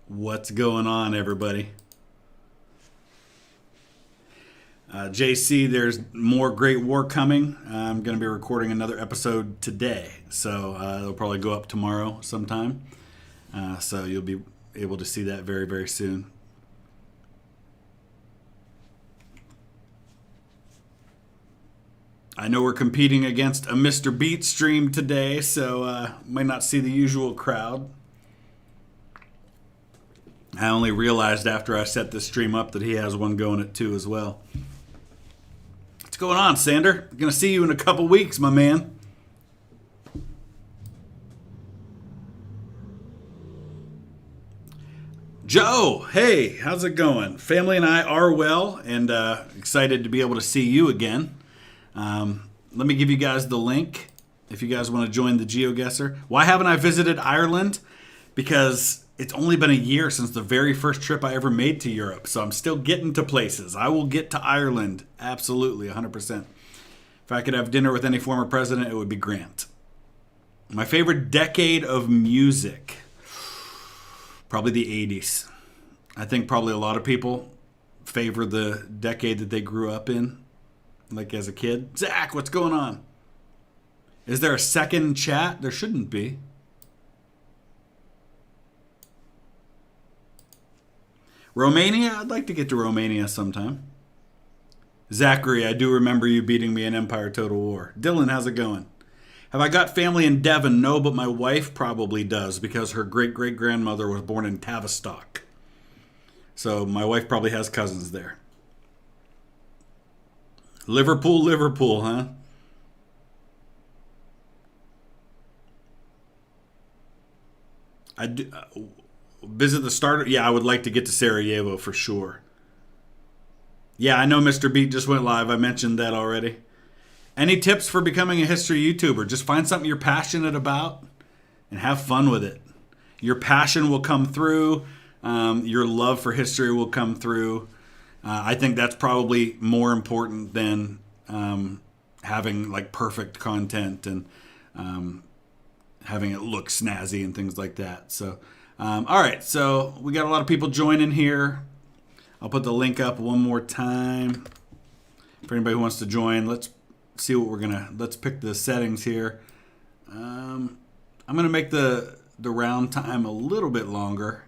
What's going on, everybody? JC, there's more Great War coming. I'm going to be recording another episode today, so it'll probably go up tomorrow sometime. So you'll be able to see that very, very soon. I know we're competing against a Mr. Beat stream today, so might not see the usual crowd. I only realized after I set this stream up that he has one going at 2 as well. What's going on, Sander? Gonna see you in a couple weeks, my man. Joe, hey, how's it going? Family and I are well and excited to be able to see you again. Let me give you guys the link if you guys want to join the Geoguessr. Why haven't I visited Ireland? Because it's only been a year since the very first trip I ever made to Europe, so I'm still getting to places. I will get to Ireland, absolutely, 100%. If I could have dinner with any former president, it would be Grant. My favorite decade of music, probably the 80s. I think probably a lot of people favor the decade that they grew up in, like as a kid. Zach, what's going on? Is there a second chat? There shouldn't be. Romania? I'd like to get to Romania sometime. Zachary, I do remember you beating me in Empire Total War. Dylan, how's it going? Have I got family in Devon? No, but my wife probably does because her great-great-grandmother was born in Tavistock. So my wife probably has cousins there. Liverpool, huh? I do, visit the starter. Yeah, I would like to get to Sarajevo for sure. Yeah, I know Mr. Beat just went live. I mentioned that already. Any tips for becoming a history YouTuber? Just find something you're passionate about and have fun with it. Your passion will come through. Your love for history will come through. I think that's probably more important than having like perfect content and having it look snazzy and things like that. So, all right. So we got a lot of people joining here. I'll put the link up one more time for anybody who wants to join. Let's see what let's pick the settings here. I'm gonna make the round time a little bit longer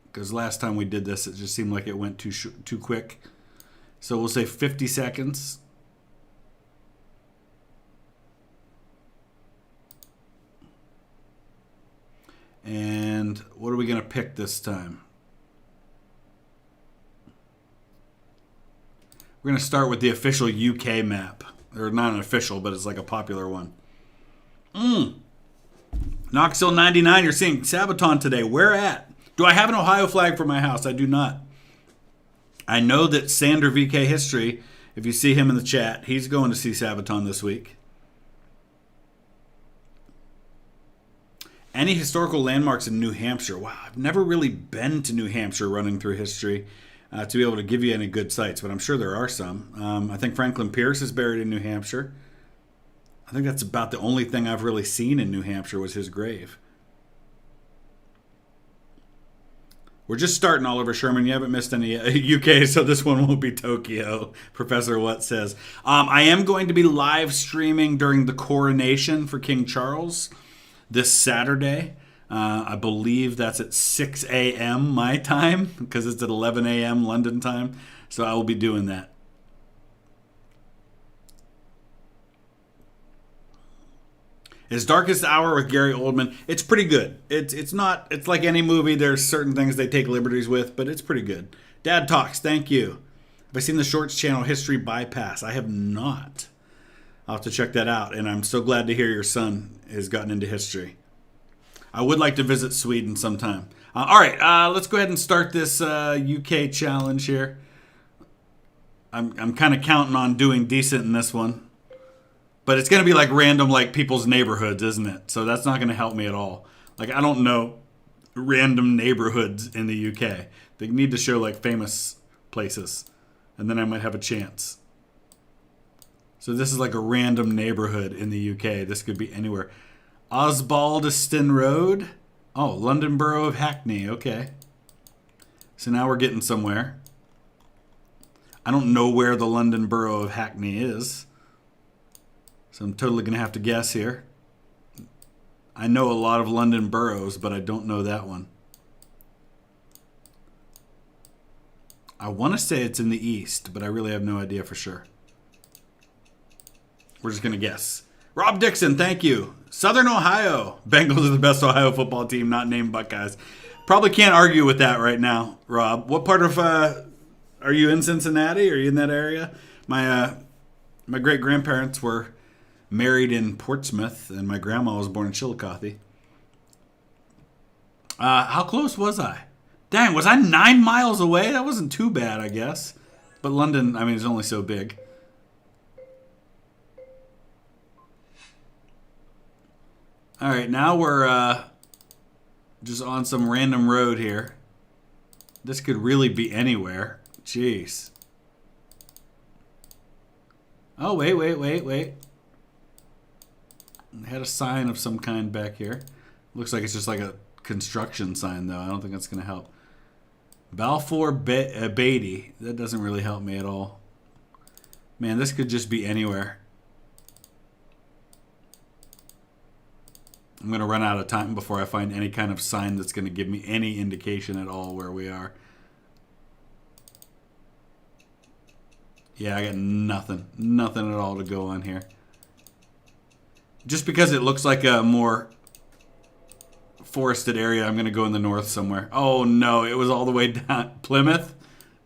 because last time we did this, it just seemed like it went too quick. So we'll say 50 seconds. And what are we going to pick this time? We're going to start with the official UK map. Or not an official, but it's like a popular one. Knoxville 99, you're seeing Sabaton today. Where at? Do I have an Ohio flag for my house? I do not. I know that Sander VK History, if you see him in the chat, he's going to see Sabaton this week. Any historical landmarks in New Hampshire? Wow, I've never really been to New Hampshire running through history to be able to give you any good sites, but I'm sure there are some. I think Franklin Pierce is buried in New Hampshire. I think that's about the only thing I've really seen in New Hampshire was his grave. We're just starting, Oliver Sherman. You haven't missed any UK, so this one won't be Tokyo, Professor What says. I am going to be live streaming during the coronation for King Charles this Saturday. I believe that's at 6 a.m. my time because it's at 11 a.m. London time. So I will be doing that. His Darkest Hour with Gary Oldman. It's pretty good. It's like any movie. There's certain things they take liberties with, but it's pretty good. Dad Talks. Thank you. Have I seen the Shorts channel History Bypass? I have not. I'll have to check that out. And I'm so glad to hear your son has gotten into history. I would like to visit Sweden sometime. All right, let's go ahead and start this UK challenge here. I'm kind of counting on doing decent in this one. But it's going to be like random, like people's neighborhoods, isn't it? So that's not going to help me at all. Like, I don't know random neighborhoods in the UK. They need to show like famous places. And then I might have a chance. So this is like a random neighborhood in the UK. This could be anywhere. Osbaldiston Road. Oh, London Borough of Hackney. Okay. So now we're getting somewhere. I don't know where the London Borough of Hackney is. So I'm totally going to have to guess here. I know a lot of London boroughs, but I don't know that one. I want to say it's in the east, but I really have no idea for sure. We're just going to guess. Rob Dixon, thank you. Southern Ohio. Bengals are the best Ohio football team, not named Buckeyes. Probably can't argue with that right now, Rob. What part of, are you in Cincinnati? Are you in that area? My great-grandparents were married in Portsmouth, and my grandma was born in Chillicothe. How close was I? Dang, was I 9 miles away? That wasn't too bad, I guess. But London, I mean, is only so big. All right, now we're just on some random road here. This could really be anywhere. Jeez. Oh, wait. I had a sign of some kind back here. Looks like it's just like a construction sign, though. I don't think that's going to help. Balfour Beatty. That doesn't really help me at all. Man, this could just be anywhere. I'm going to run out of time before I find any kind of sign that's going to give me any indication at all where we are. Yeah, I got nothing. Nothing at all to go on here. Just because it looks like a more forested area, I'm going to go in the north somewhere. Oh, no. It was all the way down. Plymouth?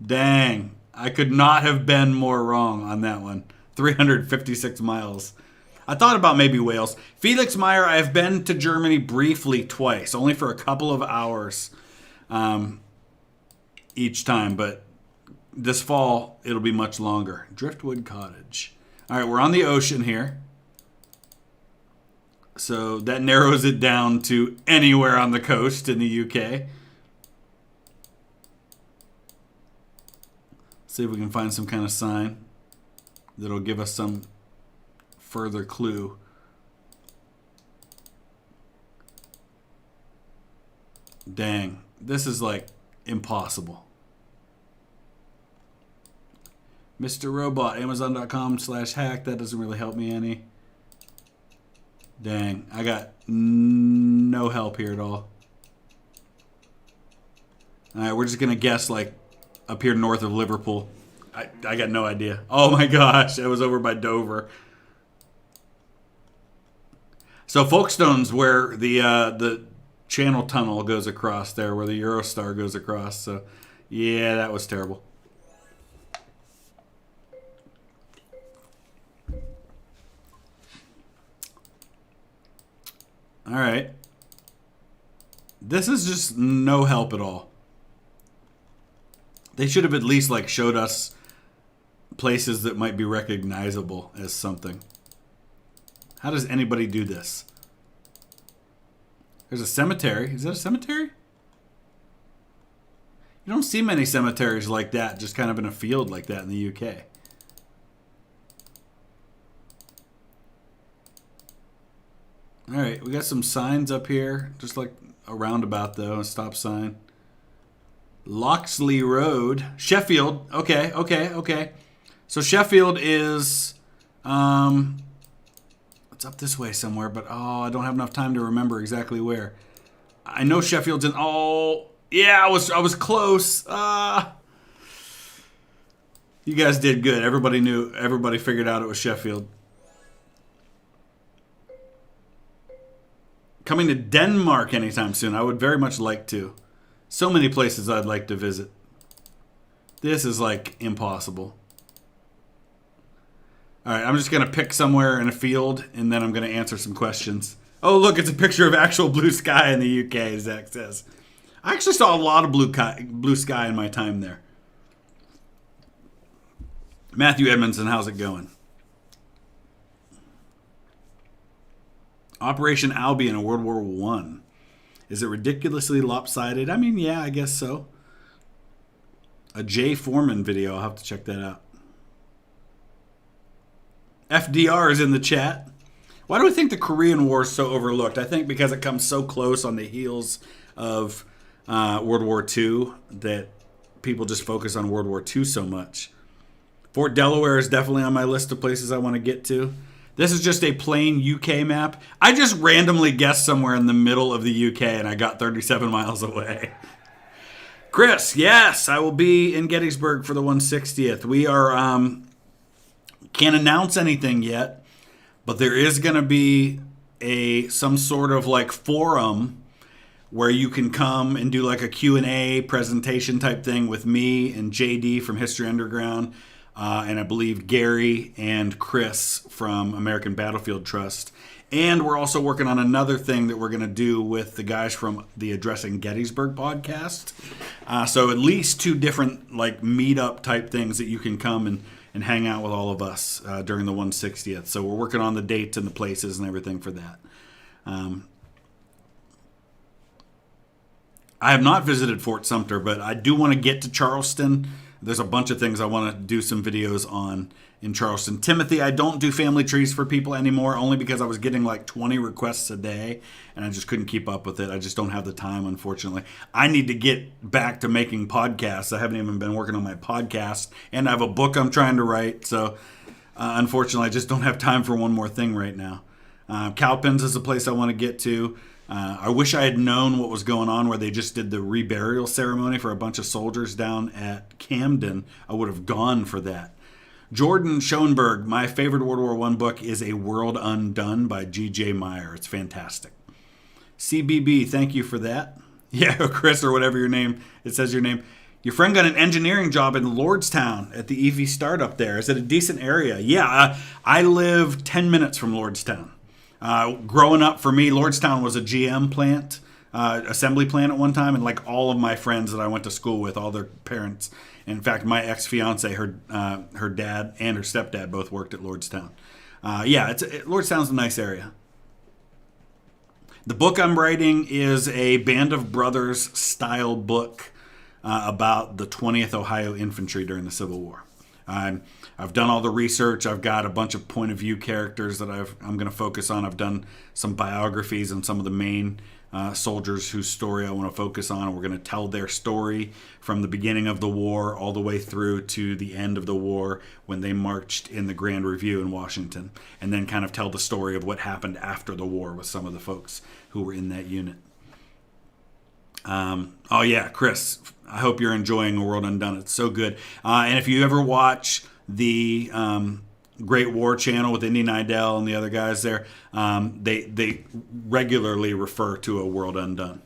Dang. I could not have been more wrong on that one. 356 miles. I thought about maybe Wales. Felix Meyer, I have been to Germany briefly twice, only for a couple of hours each time. But this fall, it'll be much longer. Driftwood Cottage. All right, we're on the ocean here. So that narrows it down to anywhere on the coast in the UK. See if we can find some kind of sign that'll give us some further clue. Dang, this is like impossible. Mr. Robot, Amazon.com/hack. That doesn't really help me any. Dang, I got no help here at all. All right, we're just going to guess like up here north of Liverpool. I got no idea. Oh my gosh, it was over by Dover. So Folkestone's where the Channel Tunnel goes across there, where the Eurostar goes across. So, yeah, that was terrible. All right. This is just no help at all. They should have at least like showed us places that might be recognizable as something. How does anybody do this? There's a cemetery. Is that a cemetery? You don't see many cemeteries like that, just kind of in a field like that in the UK. All right, we got some signs up here, just like a roundabout though, a stop sign. Loxley Road, Sheffield. Okay. So Sheffield is, it's up this way somewhere, but I don't have enough time to remember exactly where. I know Sheffield's in. Oh, yeah, I was close. You guys did good. Everybody knew. Everybody figured out it was Sheffield. Coming to Denmark anytime soon. I would very much like to. So many places I'd like to visit. This is like impossible. All right, I'm just going to pick somewhere in a field, and then I'm going to answer some questions. Oh, look, it's a picture of actual blue sky in the UK, Zach says. I actually saw a lot of blue sky in my time there. Matthew Edmondson, how's it going? Operation Albion in World War I. Is it ridiculously lopsided? I mean, yeah, I guess so. A Jay Foreman video. I'll have to check that out. FDR is in the chat. Why do I think the Korean War is so overlooked? I think because it comes so close on the heels of World War II that people just focus on World War II so much. Fort Delaware is definitely on my list of places I want to get to. This is just a plain UK map. I just randomly guessed somewhere in the middle of the UK and I got 37 miles away. Chris, yes, I will be in Gettysburg for the 160th. We are, can't announce anything yet, but there is going to be some sort of like forum where you can come and do like a Q&A presentation type thing with me and JD from History Underground, and I believe Gary and Chris from American Battlefield Trust. And we're also working on another thing that we're going to do with the guys from the Addressing Gettysburg podcast. So at least 2 different like meetup type things that you can come and hang out with all of us during the 160th. So we're working on the dates and the places and everything for that. I have not visited Fort Sumter, but I do want to get to Charleston. There's a bunch of things I want to do some videos on in Charleston. Timothy, I don't do family trees for people anymore, only because I was getting like 20 requests a day, and I just couldn't keep up with it. I just don't have the time, unfortunately. I need to get back to making podcasts. I haven't even been working on my podcast, and I have a book I'm trying to write, so unfortunately, I just don't have time for one more thing right now. Cowpens is a place I want to get to. I wish I had known what was going on where they just did the reburial ceremony for a bunch of soldiers down at Camden. I would have gone for that. Jordan Schoenberg, my favorite World War I book is A World Undone by G.J. Meyer. It's fantastic. CBB, thank you for that. Yeah, Chris, or whatever your name, it says your name. Your friend got an engineering job in Lordstown at the EV startup there. Is it a decent area? Yeah, I live 10 minutes from Lordstown. Growing up, for me, Lordstown was a GM plant, assembly plant at one time, and like all of my friends that I went to school with, all their parents. In fact, my ex-fiance, her dad and her stepdad both worked at Lordstown. Lordstown's a nice area. The book I'm writing is a Band of Brothers style book about the 20th Ohio Infantry during the Civil War. I've done all the research. I've got a bunch of point of view characters that I'm going to focus on. I've done some biographies on some of the main soldiers whose story I want to focus on. We're going to tell their story from the beginning of the war all the way through to the end of the war when they marched in the Grand Review in Washington, and then kind of tell the story of what happened after the war with some of the folks who were in that unit. Chris, I hope you're enjoying A World Undone. It's so good. And if you ever watch the Great War channel with Indy Nidell and the other guys there, they regularly refer to A World Undone.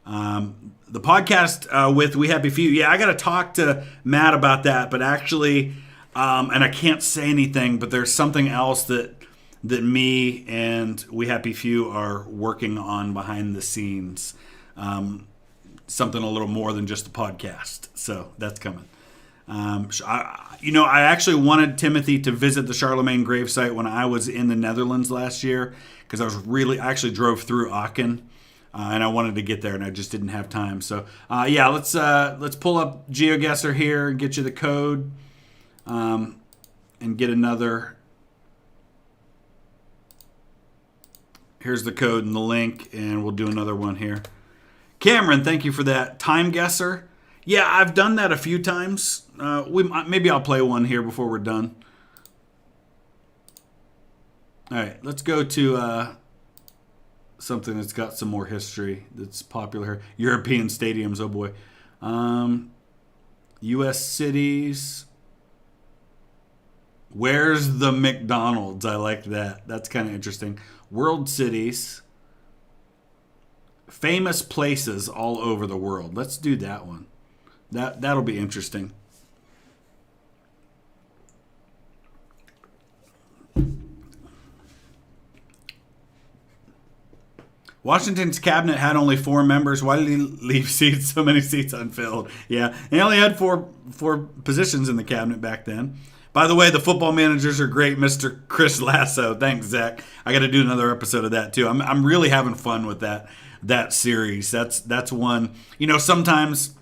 The podcast with We Happy Few, I got to talk to Matt about that, but actually, and I can't say anything, but there's something else that me and We Happy Few are working on behind the scenes. Something a little more than just a podcast. So that's coming. I actually wanted Timothy to visit the Charlemagne gravesite when I was in the Netherlands last year, because I actually drove through Aachen, and I wanted to get there, and I just didn't have time. So let's pull up Geoguessr here and get you the code, and get another. Here's the code and the link, and we'll do another one here. Cameron, thank you for that. Time Guesser. Yeah, I've done that a few times. Maybe I'll play one here before we're done. All right, let's go to something that's got some more history that's popular here. European stadiums, oh boy. U.S. cities. Where's the McDonald's? I like that. That's kind of interesting. World cities. Famous places all over the world. Let's do that one. That'll be interesting. Washington's cabinet had only 4 members. Why did he leave so many seats unfilled? Yeah, he only had four positions in the cabinet back then. By the way, the football managers are great, Mr. Chris Lasso. Thanks, Zach. I got to do another episode of that too. I'm really having fun with that series. That's one. Sometimes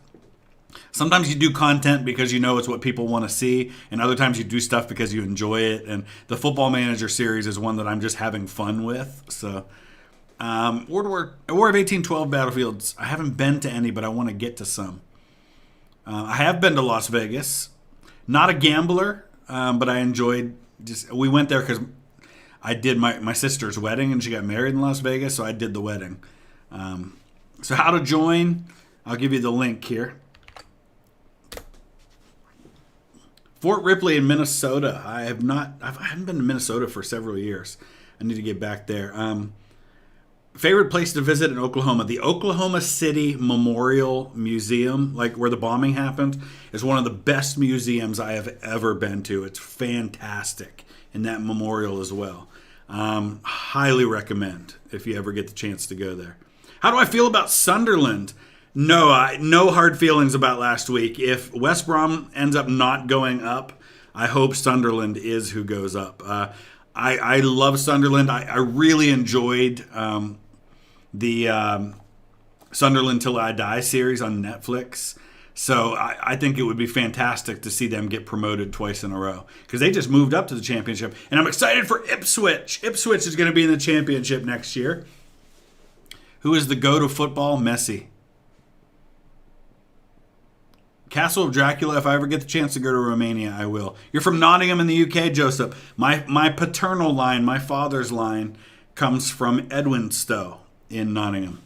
Sometimes you do content because you know it's what people want to see, and other times you do stuff because you enjoy it. And the Football Manager series is one that I'm just having fun with. So, War of 1812 battlefields. I haven't been to any, but I want to get to some. I have been to Las Vegas. Not a gambler, but I enjoyed. We went there because I did my sister's wedding, and she got married in Las Vegas, so I did the wedding. So how to join? I'll give you the link here. Fort Ripley in Minnesota. I haven't been to Minnesota for several years. I need to get back there. Favorite place to visit in Oklahoma? The Oklahoma City Memorial Museum, like where the bombing happened, is one of the best museums I have ever been to. It's fantastic, and that memorial as well. Highly recommend if you ever get the chance to go there. How do I feel about Sunderland? No hard feelings about last week. If West Brom ends up not going up, I hope Sunderland is who goes up. I love Sunderland. I really enjoyed the Sunderland Till I Die series on Netflix. So I think it would be fantastic to see them get promoted twice in a row because they just moved up to the championship. And I'm excited for Ipswich. Ipswich is going to be in the championship next year. Who is the GOAT of football? Messi. Castle of Dracula, if I ever get the chance to go to Romania, I will. You're from Nottingham in the UK, Joseph. My paternal line, my father's line, comes from Edwinstowe in Nottingham.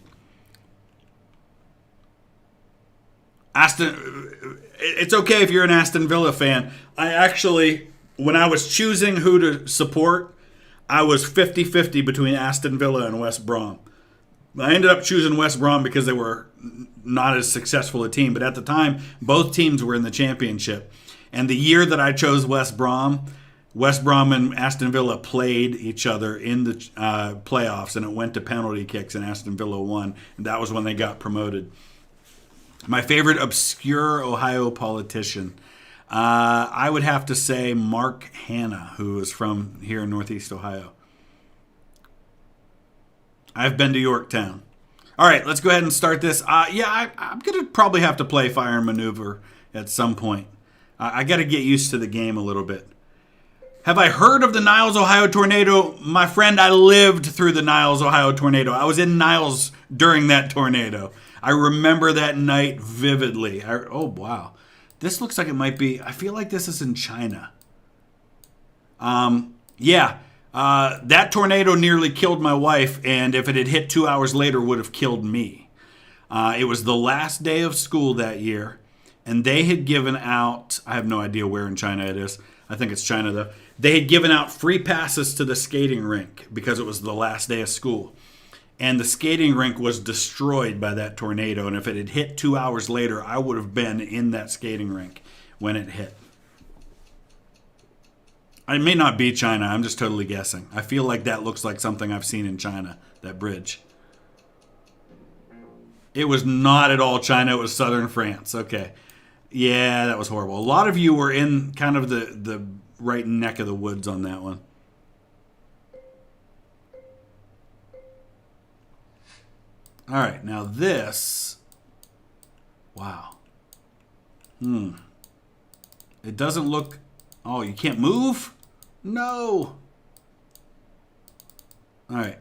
It's okay if you're an Aston Villa fan. I actually, when I was choosing who to support, I was 50-50 between Aston Villa and West Brom. I ended up choosing West Brom because they were not as successful a team. But at the time, both teams were in the championship. And the year that I chose West Brom and Aston Villa played each other in the playoffs. And it went to penalty kicks, and Aston Villa won. And that was when they got promoted. My favorite obscure Ohio politician. I would have to say Mark Hanna, who is from here in Northeast Ohio. I've been to Yorktown. All right, let's go ahead and start this. I'm going to probably have to play Fire and Maneuver at some point. I got to get used to the game a little bit. Have I heard of the Niles, Ohio tornado? My friend, I lived through the Niles, Ohio tornado. I was in Niles during that tornado. I remember that night vividly. Oh, wow. This looks like it might be, I feel like this is in China. That tornado nearly killed my wife, and if it had hit 2 hours later, would have killed me. It was the last day of school that year, and they had given out, I have no idea where in China it is. I think it's China, though. They had given out free passes to the skating rink because it was the last day of school. And the skating rink was destroyed by that tornado, and if it had hit 2 hours later, I would have been in that skating rink when it hit. It may not be China. I'm just totally guessing. I feel like that looks like something I've seen in China, that bridge. It was not at all China. It was southern France. Okay. Yeah, that was horrible. A lot of you were in kind of the right neck of the woods on that one. All right. Now this. Wow. It doesn't look... Oh, you can't move? No. All right.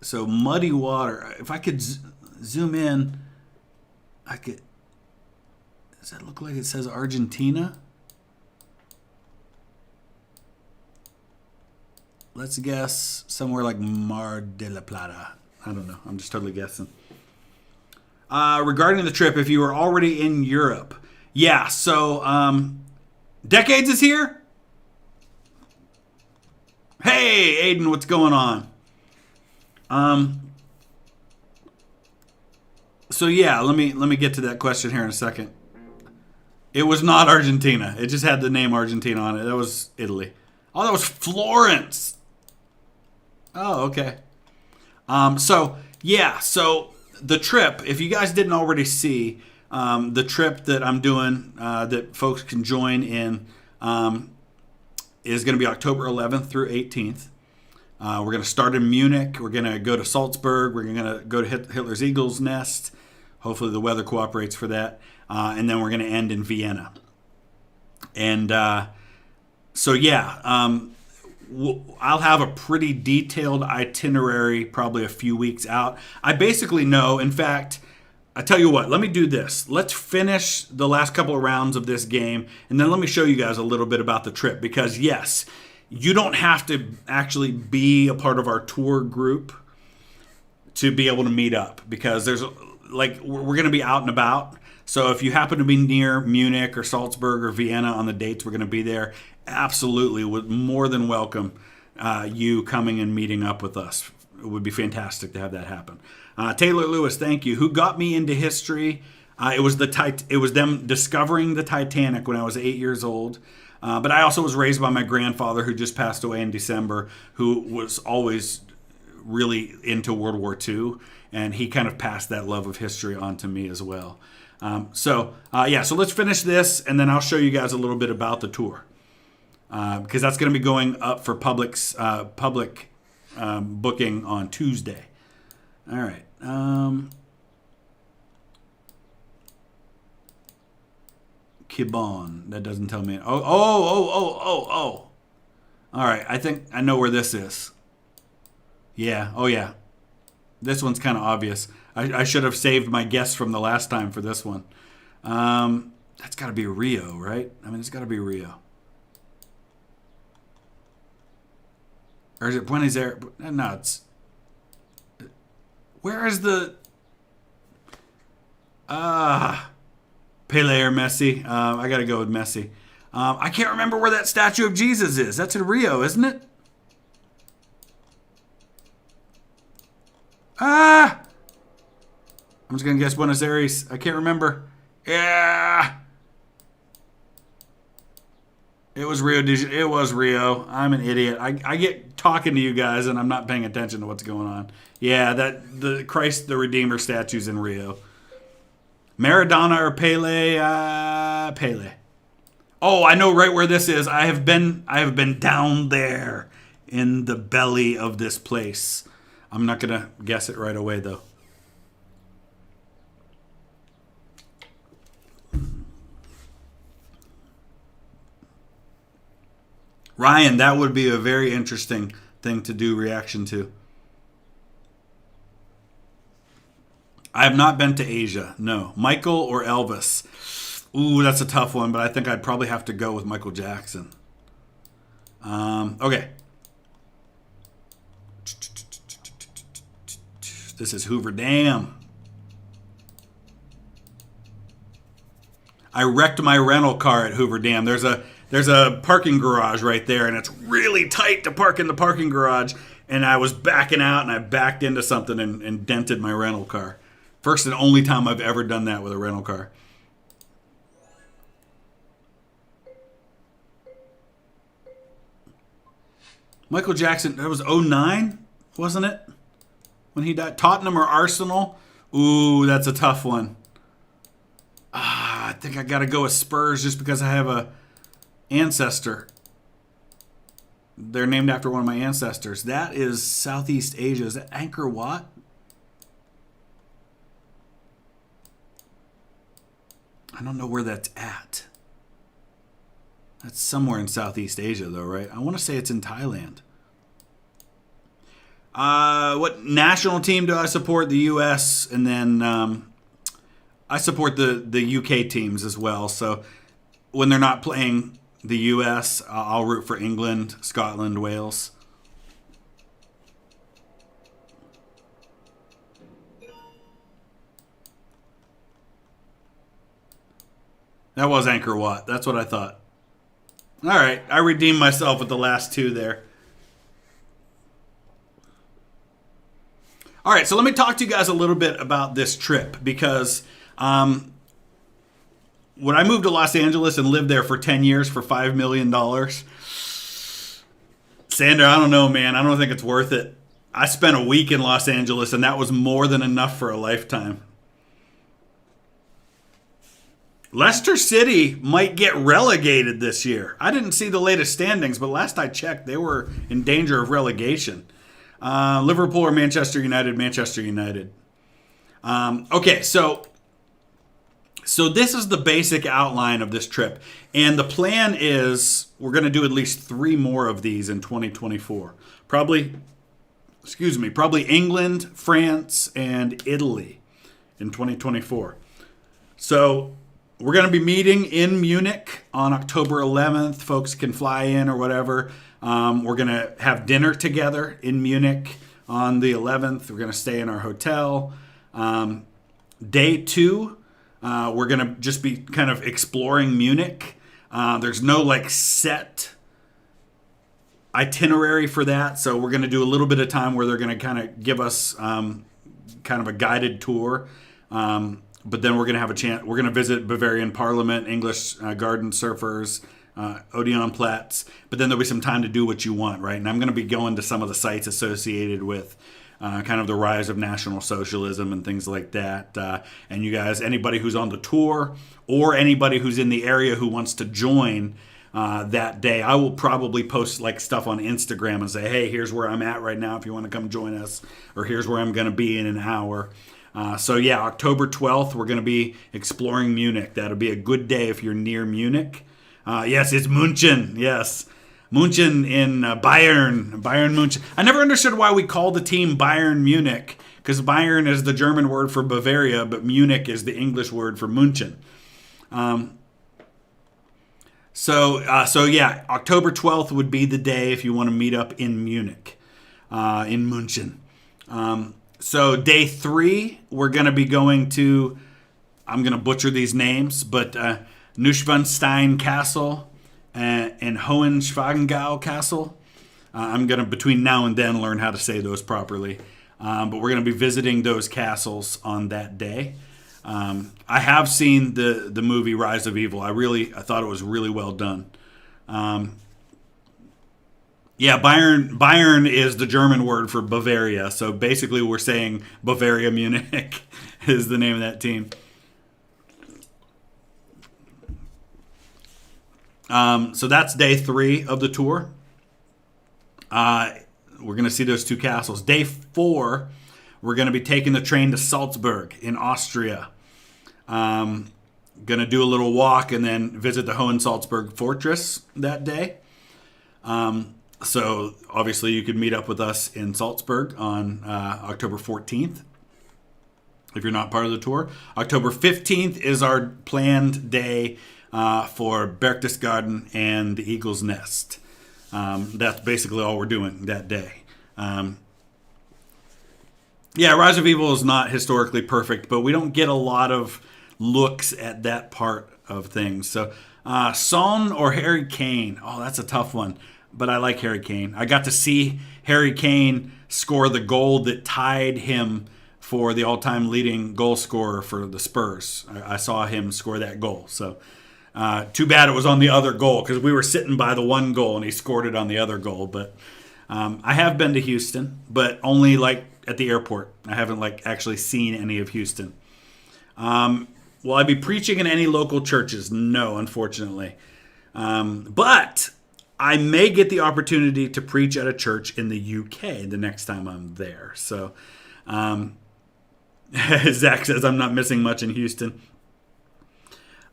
So muddy water. If I could zoom in, I could... Does that look like it says Argentina? Let's guess somewhere like Mar de la Plata. I don't know. I'm just totally guessing. Regarding the trip, if you were already in Europe. Yeah, so... Decades is here? Hey, Aiden, what's going on? So yeah, let me get to that question here in a second. It was not Argentina. It just had the name Argentina on it. That was Italy. Oh, that was Florence. Oh, okay. So the trip, if you guys didn't already see, the trip that I'm doing that folks can join in is going to be October 11th through 18th. We're going to start in Munich. We're going to go to Salzburg. We're going to go to Hitler's Eagle's Nest. Hopefully the weather cooperates for that. And then we're going to end in Vienna. And so, yeah, I'll have a pretty detailed itinerary probably a few weeks out. I basically know, in fact, I tell you what, let me do this. Let's finish the last couple of rounds of this game, and then let me show you guys a little bit about the trip. Because, yes, you don't have to actually be a part of our tour group to be able to meet up. Because there's, like, we're going to be out and about. So if you happen to be near Munich or Salzburg or Vienna on the dates we're going to be there, absolutely would more than welcome you coming and meeting up with us. It would be fantastic to have that happen. Taylor Lewis, thank you. Who got me into history? It was them discovering the Titanic when I was 8 years old. But I also was raised by my grandfather, who just passed away in December, who was always really into World War II, and he kind of passed that love of history on to me as well. So let's finish this, and then I'll show you guys a little bit about the tour, because that's going to be going up for public booking on Tuesday. All right. Kibon. That doesn't tell me. Oh. All right. I think I know where this is. Yeah. Oh, yeah. This one's kind of obvious. I should have saved my guess from the last time for this one. That's got to be Rio, right? I mean, it's got to be Rio. Or is it Buenos Aires? No, it's... Where is the... Pele or Messi? I got to go with Messi. I can't remember where that statue of Jesus is. That's in Rio, isn't it? I'm just going to guess Buenos Aires. I can't remember. Yeah. It was Rio. It was Rio. I'm an idiot. I get talking to you guys and I'm not paying attention to what's going on. Yeah, the Christ the Redeemer statue's in Rio. Maradona or Pele? Pele. Oh, I know right where this is. I have been down there in the belly of this place. I'm not going to guess it right away, though. Ryan, that would be a very interesting thing to do reaction to. I have not been to Asia, no. Michael or Elvis? Ooh, that's a tough one, but I think I'd probably have to go with Michael Jackson. Okay. This is Hoover Dam. I wrecked my rental car at Hoover Dam. There's a parking garage right there, and it's really tight to park in the parking garage. And I was backing out, and I backed into something and dented my rental car. First and only time I've ever done that with a rental car. Michael Jackson, that was 2009, wasn't it? When he died. Tottenham or Arsenal? Ooh, that's a tough one. I think I got to go with Spurs just because I have a ancestor. They're named after one of my ancestors. That is Southeast Asia. Is that Angkor Wat? I don't know where that's at. That's somewhere in Southeast Asia, though, right? I want to say it's in Thailand. What national team do I support? The U.S. And then I support the U.K. teams as well. So when they're not playing the U.S., I'll root for England, Scotland, Wales. That was Angkor Wat. That's what I thought. All right. I redeemed myself with the last two there. All right. So let me talk to you guys a little bit about this trip because when I moved to Los Angeles and lived there for 10 years for $5 million, Sander, I don't know, man. I don't think it's worth it. I spent a week in Los Angeles, and that was more than enough for a lifetime. Leicester City might get relegated this year. I didn't see the latest standings, but last I checked, they were in danger of relegation. Liverpool or Manchester United? Manchester United. Okay, so this is the basic outline of this trip. And the plan is we're going to do at least 3 more of these in 2024. Probably England, France, and Italy in 2024. So we're going to be meeting in Munich on October 11th. Folks can fly in or whatever. We're going to have dinner together in Munich on the 11th. We're going to stay in our hotel. Day 2, we're going to just be kind of exploring Munich. There's no set itinerary for that, so we're going to do a little bit of time where they're going to kind of give us kind of a guided tour. But then we're going to have a chance. We're going to visit Bavarian Parliament, English Garden Surfers, Odeonplatz. But then there'll be some time to do what you want, right? And I'm going to be going to some of the sites associated with kind of the rise of National Socialism and things like that. And you guys, anybody who's on the tour or anybody who's in the area who wants to join that day, I will probably post stuff on Instagram and say, hey, here's where I'm at right now if you want to come join us, or here's where I'm going to be in an hour. October 12th, we're going to be exploring Munich. That'll be a good day if you're near Munich. Yes, it's München. Yes. München in Bayern München. I never understood why we call the team Bayern Munich, because Bayern is the German word for Bavaria, but Munich is the English word for München. October 12th would be the day if you want to meet up in Munich, in München. So day 3, we're going to be going to, I'm going to butcher these names, but Neuschwanstein Castle and Hohenschwangau Castle. I'm going to, between now and then, learn how to say those properly. But we're going to be visiting those castles on that day. I have seen the movie Rise of Evil. I thought it was really well done. Bayern is the German word for Bavaria. So basically we're saying Bavaria Munich is the name of that team. So that's day 3 of the tour. We're going to see those 2 castles. Day 4, we're going to be taking the train to Salzburg in Austria. Going to do a little walk and then visit the Hohensalzburg Fortress that day. So obviously you could meet up with us in Salzburg on October 14th if you're not part of the tour. October 15th is our planned day for Berchtesgaden and the Eagle's Nest. That's basically all we're doing that day. Rise of Evil is not historically perfect, but we don't get a lot of looks at that part of things. So Son or Harry Kane? Oh, that's a tough one. But I like Harry Kane. I got to see Harry Kane score the goal that tied him for the all-time leading goal scorer for the Spurs. I saw him score that goal. So too bad it was on the other goal, because we were sitting by the one goal and he scored it on the other goal. But I have been to Houston, but only at the airport. I haven't actually seen any of Houston. Will I be preaching in any local churches? No, unfortunately. But I may get the opportunity to preach at a church in the UK the next time I'm there. So, Zach says I'm not missing much in Houston.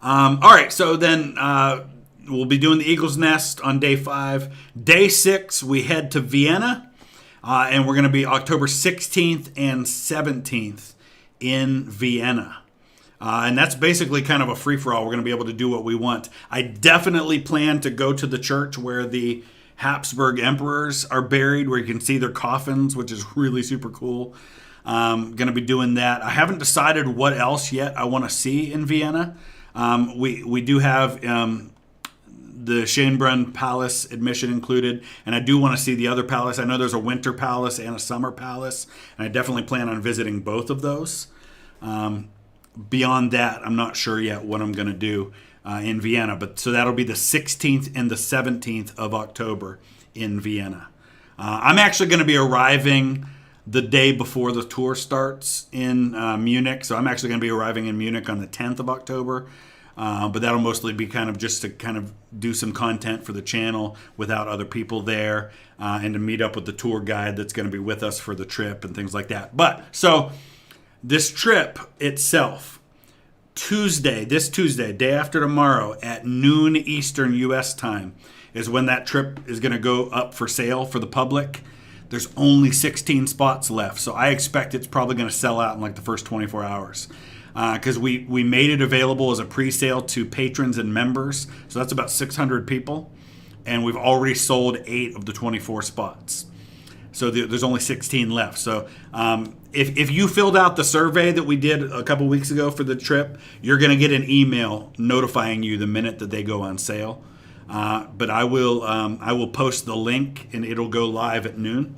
All right, so then we'll be doing the Eagle's Nest on day 5. Day 6, we head to Vienna, and we're going to be October 16th and 17th in Vienna. And that's basically kind of a free-for-all. We're going to be able to do what we want. I definitely plan to go to the church where the Habsburg emperors are buried, where you can see their coffins, which is really super cool. Going to be doing that. I haven't decided what else yet I want to see in Vienna. We do have the Schönbrunn Palace admission included, and I do want to see the other palace. I know there's a winter palace and a summer palace, and I definitely plan on visiting both of those. Beyond that, I'm not sure yet what I'm going to do in Vienna. But so that'll be the 16th and the 17th of October in Vienna. I'm actually going to be arriving the day before the tour starts in Munich. So I'm actually going to be arriving in Munich on the 10th of October. But that'll mostly be kind of just to kind of do some content for the channel without other people there, and to meet up with the tour guide that's going to be with us for the trip and things like that. But so This trip itself, this Tuesday, day after tomorrow at noon Eastern U.S. time is when that trip is going to go up for sale for the public. There's only 16 spots left, so I expect it's probably going to sell out in like the first 24 hours. Because we made it available as a pre-sale to patrons and members, so that's about 600 people, and we've already sold 8 of the 24 spots. So there's only 16 left. So if you filled out the survey that we did a couple weeks ago for the trip, you're going to get an email notifying you the minute that they go on sale. But I will post the link, and it'll go live at noon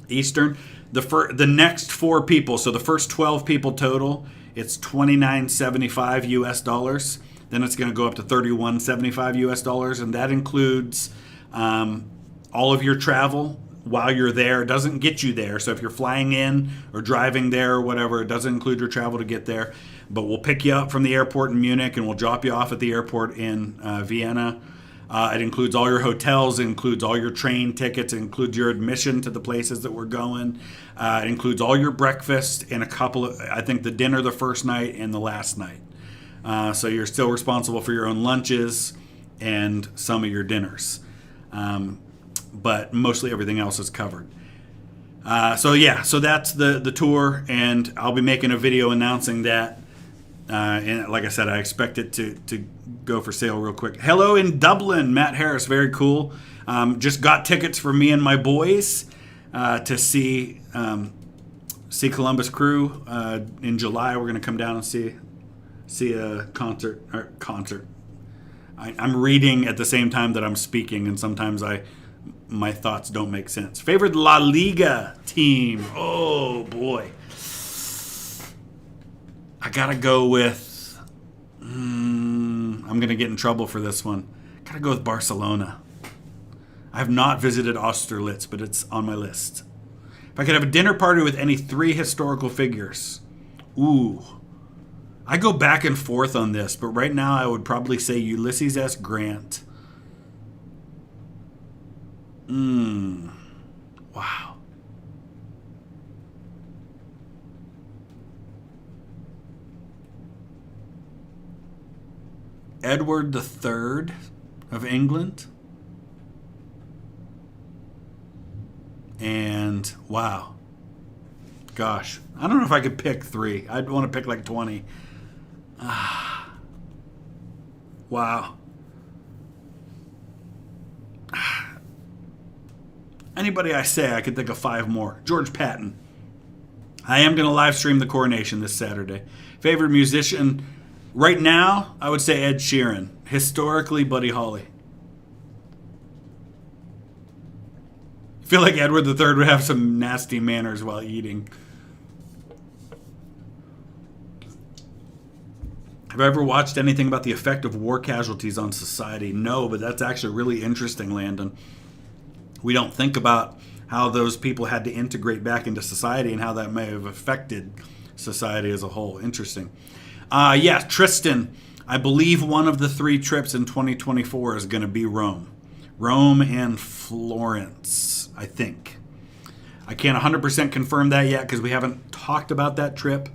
Eastern. The next 4 people, so the first 12 people total, it's $29.75 US dollars. Then it's going to go up to $31.75 US dollars, and that includes all of your travel while you're there. It doesn't get you there. So if you're flying in or driving there or whatever, it doesn't include your travel to get there. But we'll pick you up from the airport in Munich, and we'll drop you off at the airport in Vienna. It includes all your hotels. It includes all your train tickets. It includes your admission to the places that we're going. It includes all your breakfast and I think the dinner the first night and the last night. So you're still responsible for your own lunches and some of your dinners. But mostly everything else is covered. So that's the tour, and I'll be making a video announcing that. And like I said, I expect it to go for sale real quick. Hello in Dublin, Matt Harris, very cool. Just got tickets for me and my boys to see Columbus Crew in July. We're going to come down and see a concert. I'm reading at the same time that I'm speaking, and sometimes my thoughts don't make sense. Favorite La Liga team? Oh boy, I gotta go with. I'm gonna get in trouble for this one. Gotta go with Barcelona. I have not visited Austerlitz, but it's on my list. If I could have a dinner party with any 3 historical figures, I go back and forth on this, but right now I would probably say Ulysses S. Grant. Wow. Edward III of England. And wow. Gosh. I don't know if I could pick 3. I'd want to pick like 20. Wow. Anybody I say, I could think of 5 more. George Patton. I am going to live stream the coronation this Saturday. Favorite musician right now, I would say Ed Sheeran. Historically, Buddy Holly. I feel like Edward III would have some nasty manners while eating. Have I ever watched anything about the effect of war casualties on society? No, but that's actually really interesting, Landon. We don't think about how those people had to integrate back into society and how that may have affected society as a whole. Interesting. Tristan, I believe one of the 3 trips in 2024 is going to be Rome. Rome and Florence, I think. I can't 100% confirm that yet because we haven't talked about that trip.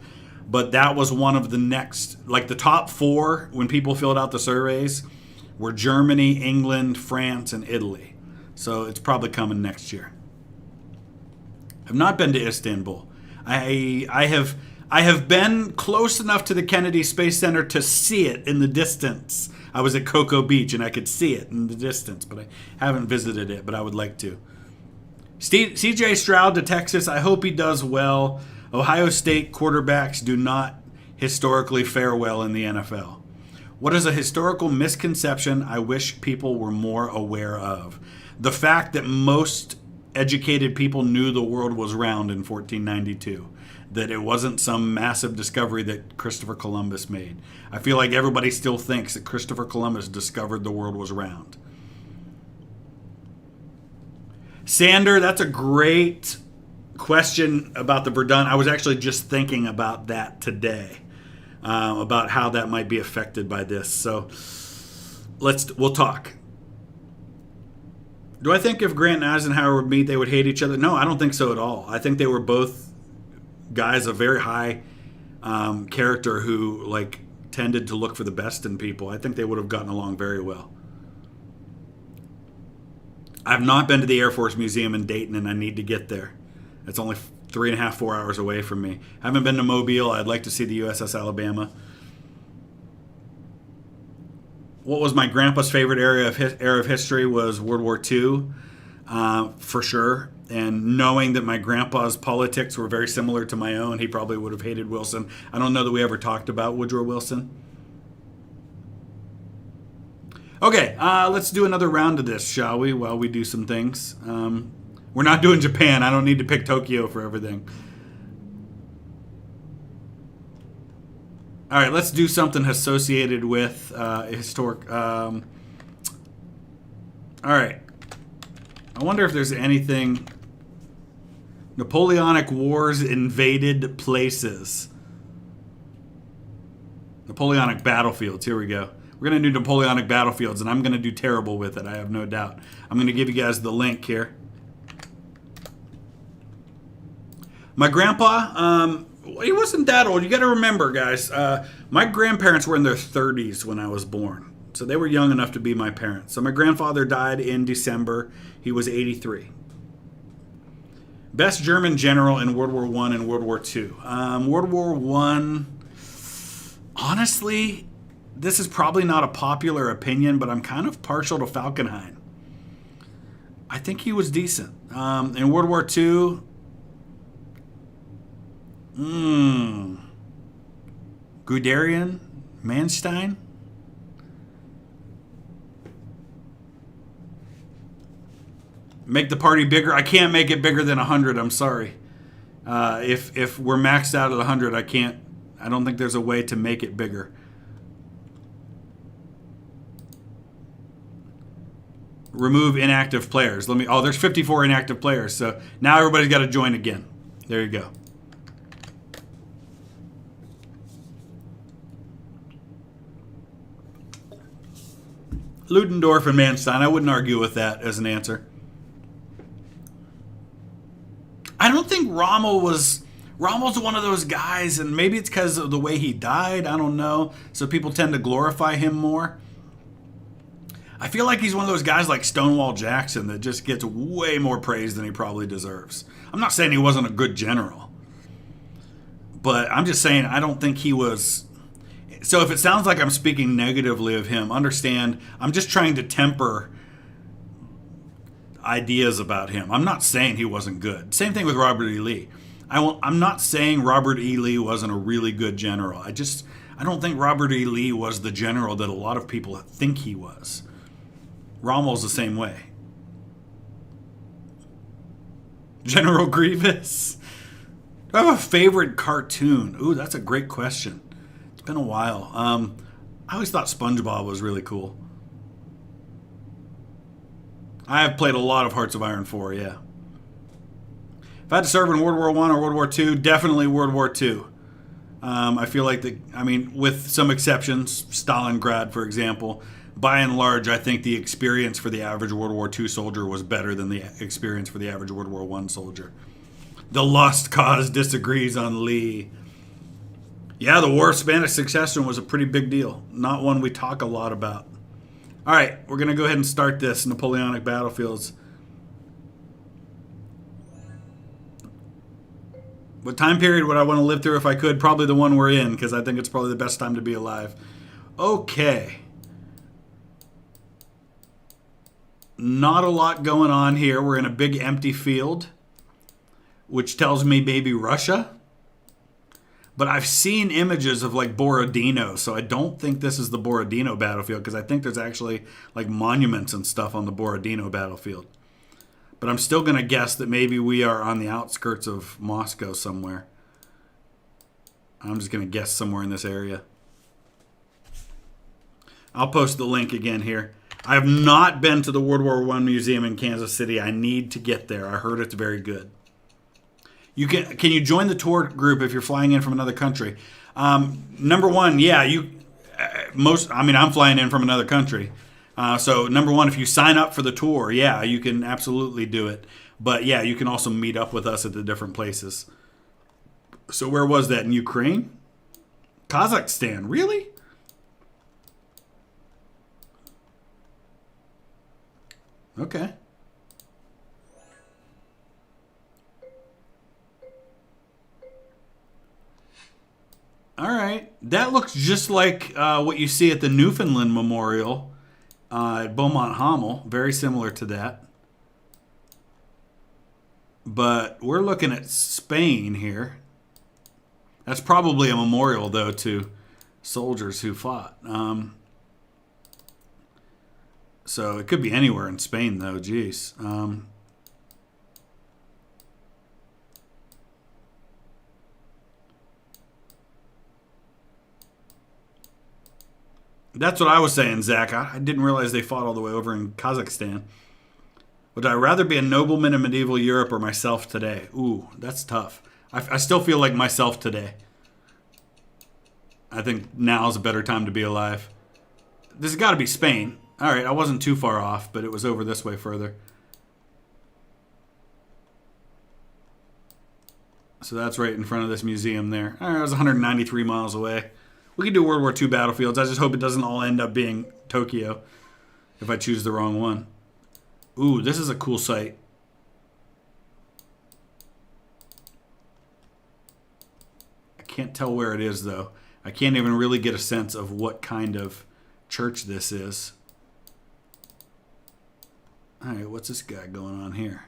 But that was one of the next, like the top 4 when people filled out the surveys were Germany, England, France, and Italy. So it's probably coming next year. I've not been to Istanbul. I have been close enough to the Kennedy Space Center to see it in the distance. I was at Cocoa Beach and I could see it in the distance, but I haven't visited it, but I would like to. CJ Stroud to Texas, I hope he does well. Ohio State quarterbacks do not historically fare well in the NFL. What is a historical misconception I wish people were more aware of? The fact that most educated people knew the world was round in 1492. That it wasn't some massive discovery that Christopher Columbus made. I feel like everybody still thinks that Christopher Columbus discovered the world was round. Sander, that's a great question about the Verdun. I was actually just thinking about that today, about how that might be affected by this. So we'll talk. Do I think if Grant and Eisenhower would meet, they would hate each other? No, I don't think so at all. I think they were both guy's a very high character who like tended to look for the best in people. I think they would have gotten along very well. I've not been to the Air Force Museum in Dayton, and I need to get there. It's only 3.5, 4 hours away from me. I haven't been to Mobile. I'd like to see the USS Alabama. What was my grandpa's favorite era of history was World War II, for sure. And knowing that my grandpa's politics were very similar to my own, he probably would have hated Wilson. I don't know that we ever talked about Woodrow Wilson. Okay, let's do another round of this, shall we, while we do some things. We're not doing Japan. I don't need to pick Tokyo for everything. All right, let's do something associated with historic. All right. I wonder if there's anything. Napoleonic Wars invaded places. Napoleonic battlefields. Here we go. We're going to do Napoleonic battlefields, and I'm going to do terrible with it. I have no doubt. I'm going to give you guys the link here. My grandpa, he wasn't that old. You got to remember, guys, my grandparents were in their 30s when I was born. So they were young enough to be my parents. So my grandfather died in December. He was 83. Best German general in World War I and World War II. World War I, honestly, this is probably not a popular opinion, but I'm kind of partial to Falkenhayn. I think he was decent. In World War II, Guderian? Manstein? Make the party bigger. I can't make it bigger than 100. I'm sorry. If we're maxed out at 100, I don't think there's a way to make it bigger. Remove inactive players. There's 54 inactive players. So now everybody's got to join again. There you go. Ludendorff and Manstein. I wouldn't argue with that as an answer. I don't think Rommel's one of those guys, and maybe it's because of the way he died. I don't know. So people tend to glorify him more. I feel like he's one of those guys like Stonewall Jackson that just gets way more praise than he probably deserves. I'm not saying he wasn't a good general, but I'm just saying I don't think he was. So if it sounds like I'm speaking negatively of him, understand I'm just trying to temper ideas about him. I'm not saying he wasn't good. Same thing with Robert E. Lee. I'm not saying Robert E. Lee wasn't a really good general. I don't think Robert E. Lee was the general that a lot of people think he was. Rommel's the same way. General Grievous. Do I have a favorite cartoon? Ooh, that's a great question. It's been a while. I always thought SpongeBob was really cool. I have played a lot of Hearts of Iron 4, yeah. If I had to serve in World War I or World War II, definitely World War II. I feel like, with some exceptions, Stalingrad, for example, by and large, I think the experience for the average World War II soldier was better than the experience for the average World War I soldier. The Lost Cause disagrees on Lee. Yeah, the War of Spanish Succession was a pretty big deal. Not one we talk a lot about. All right, we're going to go ahead and start this. Napoleonic battlefields. What time period would I want to live through if I could? Probably the one we're in, because I think it's probably the best time to be alive. Okay. Not a lot going on here. We're in a big empty field, which tells me maybe Russia. But I've seen images of like Borodino, so I don't think this is the Borodino battlefield, because I think there's actually like monuments and stuff on the Borodino battlefield. But I'm still going to guess that maybe we are on the outskirts of Moscow somewhere. I'm just going to guess somewhere in this area. I'll post the link again here. I have not been to the World War I Museum in Kansas City. I need to get there. I heard it's very good. Can you join the tour group if you're flying in from another country? Number one, yeah, I'm flying in from another country. So number one, if you sign up for the tour, yeah, you can absolutely do it. But yeah, you can also meet up with us at the different places. So where was that? In Ukraine? Kazakhstan? Really? Okay. All right. That looks just like what you see at the Newfoundland Memorial at Beaumont Hamel. Very similar to that. But we're looking at Spain here. That's probably a memorial, though, to soldiers who fought. So it could be anywhere in Spain, though. Jeez. That's what I was saying, Zach. I didn't realize they fought all the way over in Kazakhstan. Would I rather be a nobleman in medieval Europe or myself today? Ooh, that's tough. I still feel like myself today. I think now is a better time to be alive. This has got to be Spain. All right, I wasn't too far off, but it was over this way further. So that's right in front of this museum there. All right, I was 193 miles away. We could do World War II battlefields. I just hope it doesn't all end up being Tokyo if I choose the wrong one. Ooh, this is a cool site. I can't tell where it is, though. I can't even really get a sense of what kind of church this is. All right, what's this guy going on here?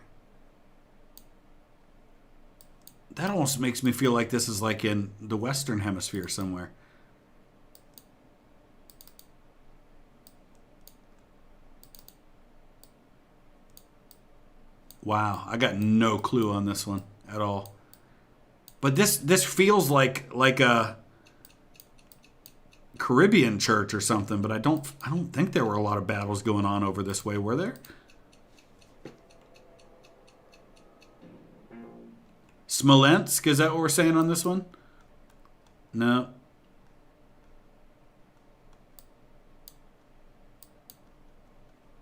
That almost makes me feel like this is like in the Western Hemisphere somewhere. Wow, I got no clue on this one at all. But this feels like a Caribbean church or something, but I don't think there were a lot of battles going on over this way, were there? Smolensk, is that what we're saying on this one? No.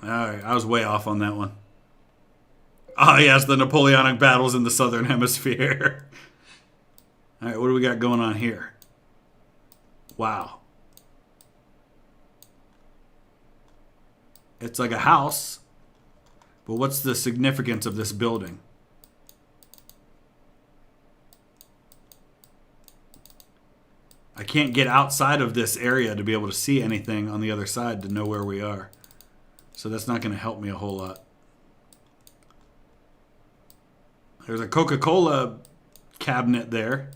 All right, I was way off on that one. Ah, yes, the Napoleonic battles in the Southern Hemisphere. All right, what do we got going on here? Wow. It's like a house, but what's the significance of this building? I can't get outside of this area to be able to see anything on the other side to know where we are. So that's not going to help me a whole lot. There's a Coca-Cola cabinet there.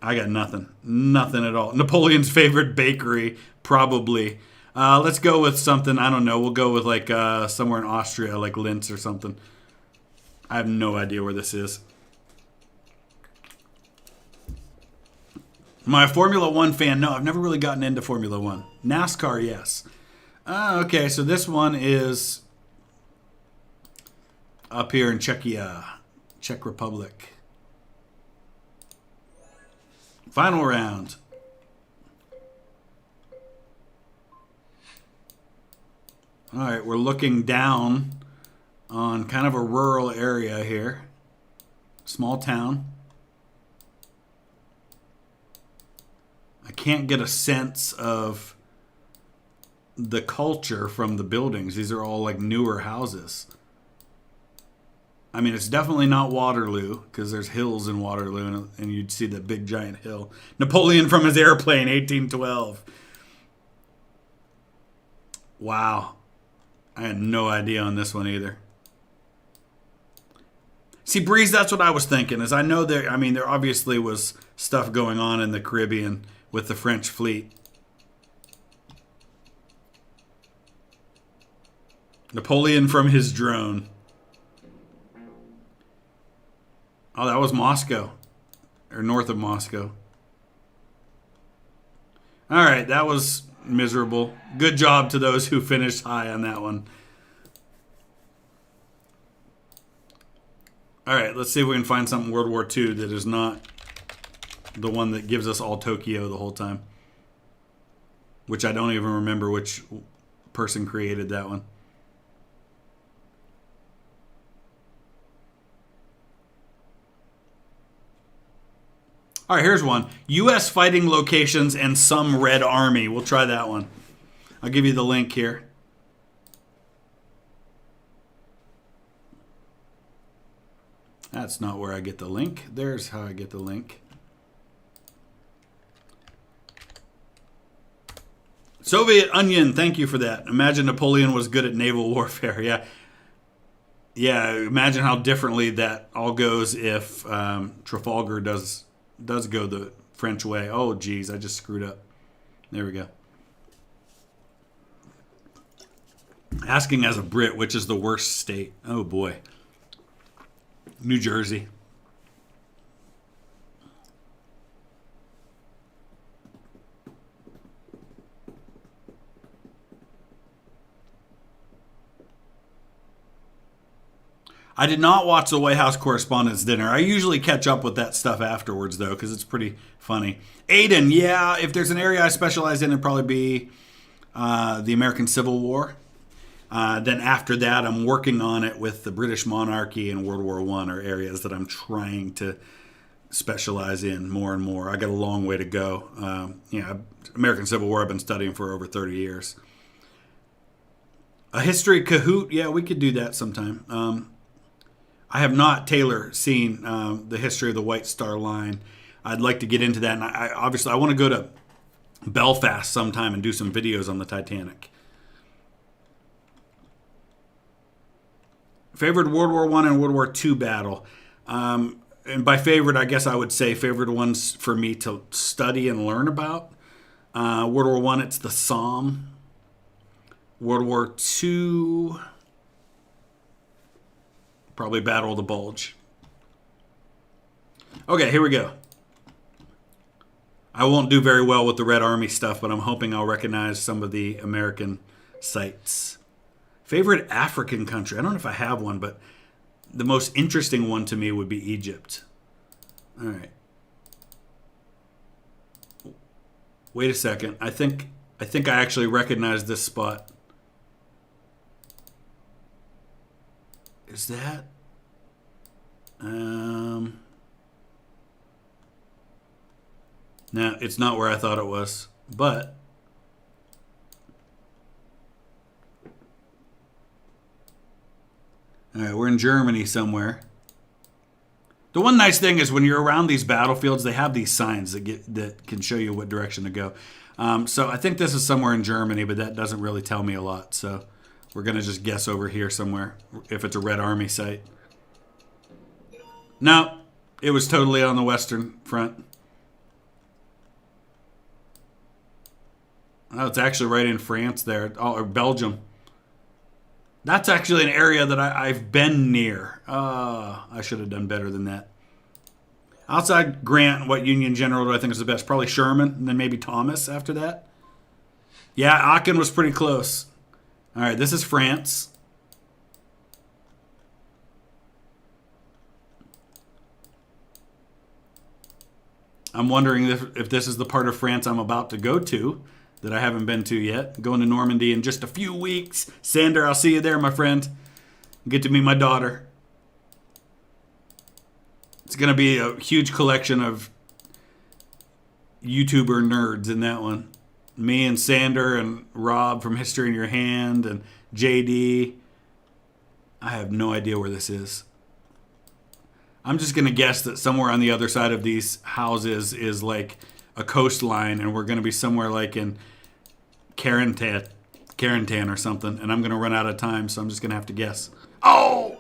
I got nothing. Nothing at all. Napoleon's favorite bakery, probably. Let's go with something, I don't know. We'll go with like somewhere in Austria, like Linz or something. I have no idea where this is. Am I a Formula One fan? No, I've never really gotten into Formula One. NASCAR, yes. Okay, so this one is up here in Czechia, Czech Republic. Final round. All right, we're looking down on kind of a rural area here. Small town. I can't get a sense of the culture from the buildings. These are all like newer houses. I mean, it's definitely not Waterloo because there's hills in Waterloo and you'd see the big giant hill. Napoleon from his airplane, 1812. Wow. I had no idea on this one either. See, Breeze, that's what I was thinking. Is I know there obviously was stuff going on in the Caribbean with the French fleet. Napoleon from his drone. Oh, that was Moscow. Or north of Moscow. All right, that was miserable. Good job to those who finished high on that one. All right, let's see if we can find something World War II that is not the one that gives us all Tokyo the whole time. Which I don't even remember which person created that one. All right, here's one. U.S. fighting locations and some Red Army. We'll try that one. I'll give you the link here. That's not where I get the link. There's how I get the link. Soviet Onion, thank you for that. Imagine Napoleon was good at naval warfare. Yeah. Yeah, imagine how differently that all goes if Trafalgar does go the French way. Oh, geez, I just screwed up. There we go. Asking as a Brit, which is the worst state? Oh, boy. New Jersey. I did not watch the White House Correspondents' Dinner. I usually catch up with that stuff afterwards, though, because it's pretty funny. Aiden, yeah, if there's an area I specialize in, it'd probably be the American Civil War. Then after that, I'm working on it with the British monarchy and World War I are areas that I'm trying to specialize in more and more. I got a long way to go. American Civil War I've been studying for over 30 years. A history Kahoot, yeah, we could do that sometime. I have not, Taylor, seen the history of the White Star Line. I'd like to get into that, and I want to go to Belfast sometime and do some videos on the Titanic. Favorite World War I and World War II battle. And by favorite, I guess I would say favorite ones for me to study and learn about. World War I, it's the Somme. World War II, probably Battle of the Bulge. Okay, here we go. I won't do very well with the Red Army stuff, but I'm hoping I'll recognize some of the American sites. Favorite African country? I don't know if I have one, but the most interesting one to me would be Egypt. All right. Wait a second. I think I actually recognize this spot. Is that? No, it's not where I thought it was, but all right, we're in Germany somewhere. The one nice thing is when you're around these battlefields, they have these signs that can show you what direction to go. So I think this is somewhere in Germany, but that doesn't really tell me a lot. So we're going to just guess over here somewhere if it's a Red Army site. No, it was totally on the Western Front. Oh, it's actually right in France there, or Belgium. That's actually an area that I've been near. I should have done better than that. Outside Grant, what Union General do I think is the best? Probably Sherman, and then maybe Thomas after that. Yeah, Aachen was pretty close. All right, this is France. I'm wondering if this is the part of France I'm about to go to that I haven't been to yet. I'm going to Normandy in just a few weeks. Sander, I'll see you there, my friend. Get to meet my daughter. It's going to be a huge collection of YouTuber nerds in that one. Me and Sander and Rob from History in Your Hand and JD. I have no idea where this is. I'm just going to guess that somewhere on the other side of these houses is like a coastline, and we're going to be somewhere like in Carentan or something, and I'm going to run out of time, so I'm just going to have to guess. Oh!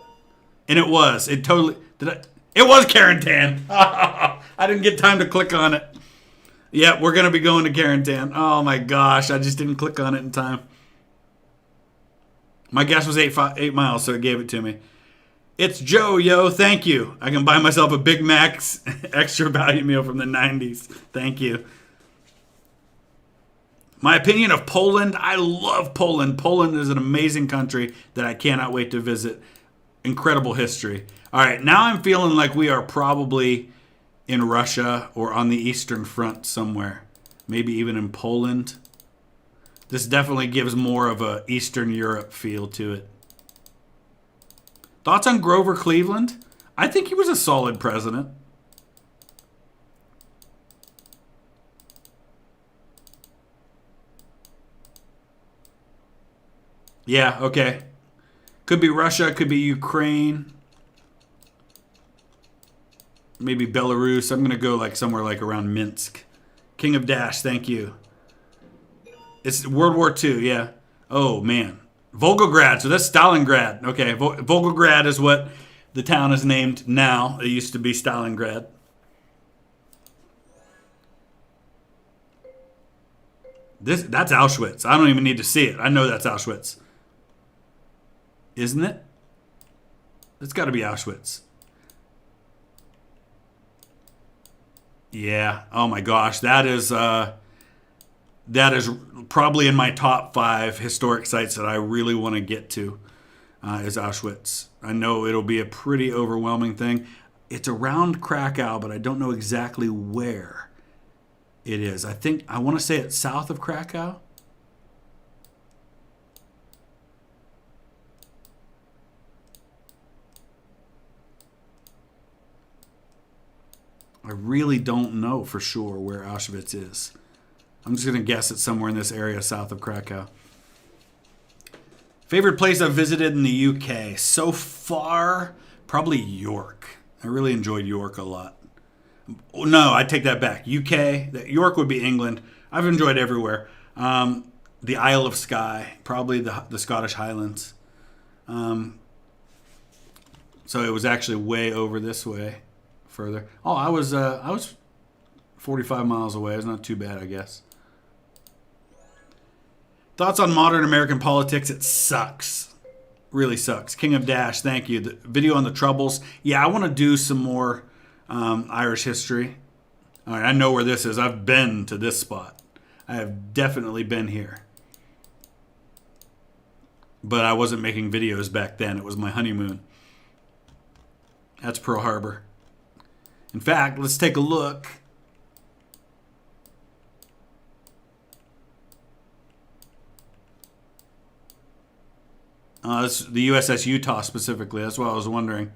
And it was. It totally... It was Carentan! I didn't get time to click on it. Yeah, we're going to be going to Carentan. Oh my gosh, I just didn't click on it in time. My guess was 8 miles, so it gave it to me. It's Joe, yo. Thank you. I can buy myself a Big Mac's extra value meal from the 90s. Thank you. My opinion of Poland. I love Poland. Poland is an amazing country that I cannot wait to visit. Incredible history. All right, now I'm feeling like we are probably in Russia or on the Eastern Front somewhere. Maybe even in Poland. This definitely gives more of a Eastern Europe feel to it. Thoughts on Grover Cleveland? I think he was a solid president. Yeah, okay. Could be Russia, could be Ukraine, maybe Belarus. I'm going to go like somewhere like around Minsk. King of Dash, thank you. It's World War II, yeah. Oh, man. Volgograd, so that's Stalingrad. Okay, Volgograd is what the town is named now. It used to be Stalingrad. That's Auschwitz. I don't even need to see it. I know that's Auschwitz. Isn't it? It's got to be Auschwitz. Yeah. Oh my gosh, that is probably in my top 5 historic sites that I really want to get to. Is Auschwitz. I know it'll be a pretty overwhelming thing. It's around Krakow, but I don't know exactly where it is. I want to say it's south of Krakow. I really don't know for sure where Auschwitz is. I'm just going to guess it's somewhere in this area south of Krakow. Favorite place I've visited in the UK so far, probably York. I really enjoyed York a lot. No, I take that back. UK, York would be England. I've enjoyed everywhere. The Isle of Skye, probably the Scottish Highlands. So it was actually way over this way, further. Oh, I was 45 miles away. It's not too bad, I guess. Thoughts on modern American politics? It sucks. Really sucks. King of Dash, thank you. The video on the Troubles. Yeah, I want to do some more Irish history. All right, I know where this is. I've been to this spot. I have definitely been here. But I wasn't making videos back then. It was my honeymoon. That's Pearl Harbor. In fact, let's take a look. It's the USS Utah specifically. That's why I was wondering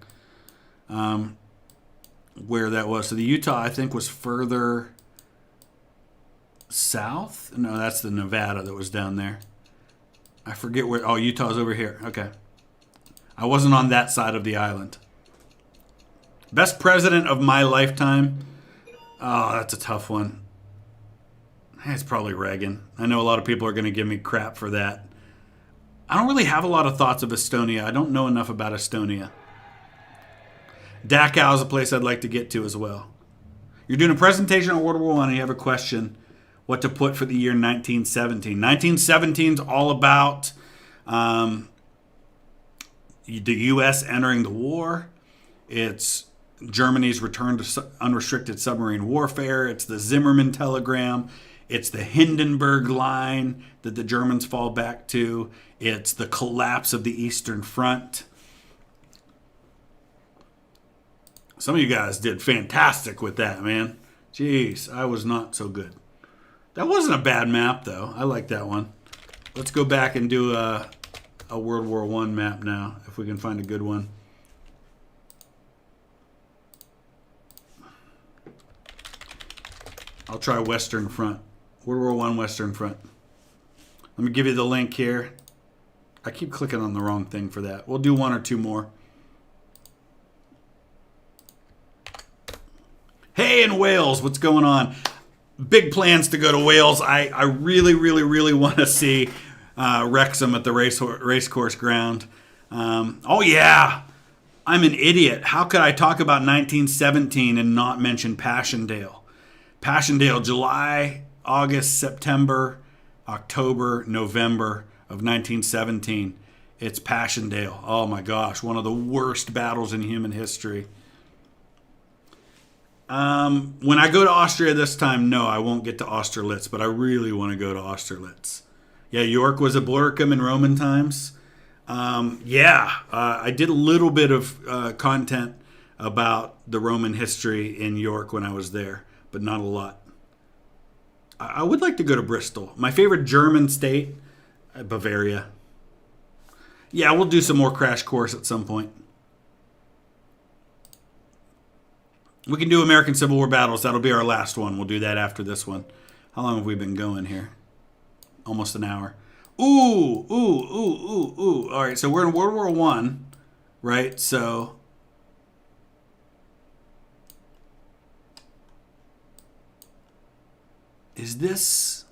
where that was. So the Utah, I think, was further south. No, that's the Nevada that was down there. I forget where. Oh, Utah's over here. Okay. I wasn't on that side of the island. Best president of my lifetime. Oh, that's a tough one. It's probably Reagan. I know a lot of people are going to give me crap for that. I don't really have a lot of thoughts of Estonia. I don't know enough about Estonia. Dachau is a place I'd like to get to as well. You're doing a presentation on World War I and you have a question what to put for the year 1917. 1917 is all about the U.S. entering the war. It's Germany's return to unrestricted submarine warfare. It's the Zimmermann telegram. It's the Hindenburg Line that the Germans fall back to. It's the collapse of the Eastern Front. Some of you guys did fantastic with that, man. Jeez, I was not so good. That wasn't a bad map, though. I like that one. Let's go back and do a World War I map now, if we can find a good one. I'll try Western Front. World War I Western Front. Let me give you the link here. I keep clicking on the wrong thing for that. We'll do one or two more. Hey, in Wales, what's going on? Big plans to go to Wales. I really, really, really want to see Wrexham at the racecourse ground. Oh, yeah. I'm an idiot. How could I talk about 1917 and not mention Passchendaele? Passchendaele, July, August, September, October, November of 1917. It's Passchendaele. Oh my gosh, one of the worst battles in human history. When I go to Austria this time, no, I won't get to Austerlitz, but I really want to go to Austerlitz. Yeah, York was a Bluricum in Roman times. I did a little bit of content about the Roman history in York when I was there, but not a lot. I would like to go to Bristol. My favorite German state, Bavaria. Yeah, we'll do some more Crash Course at some point. We can do American Civil War battles. That'll be our last one. We'll do that after this one. How long have we been going here? Almost an hour. Ooh, ooh, ooh, ooh, ooh. All right, so we're in World War One, right? So is this?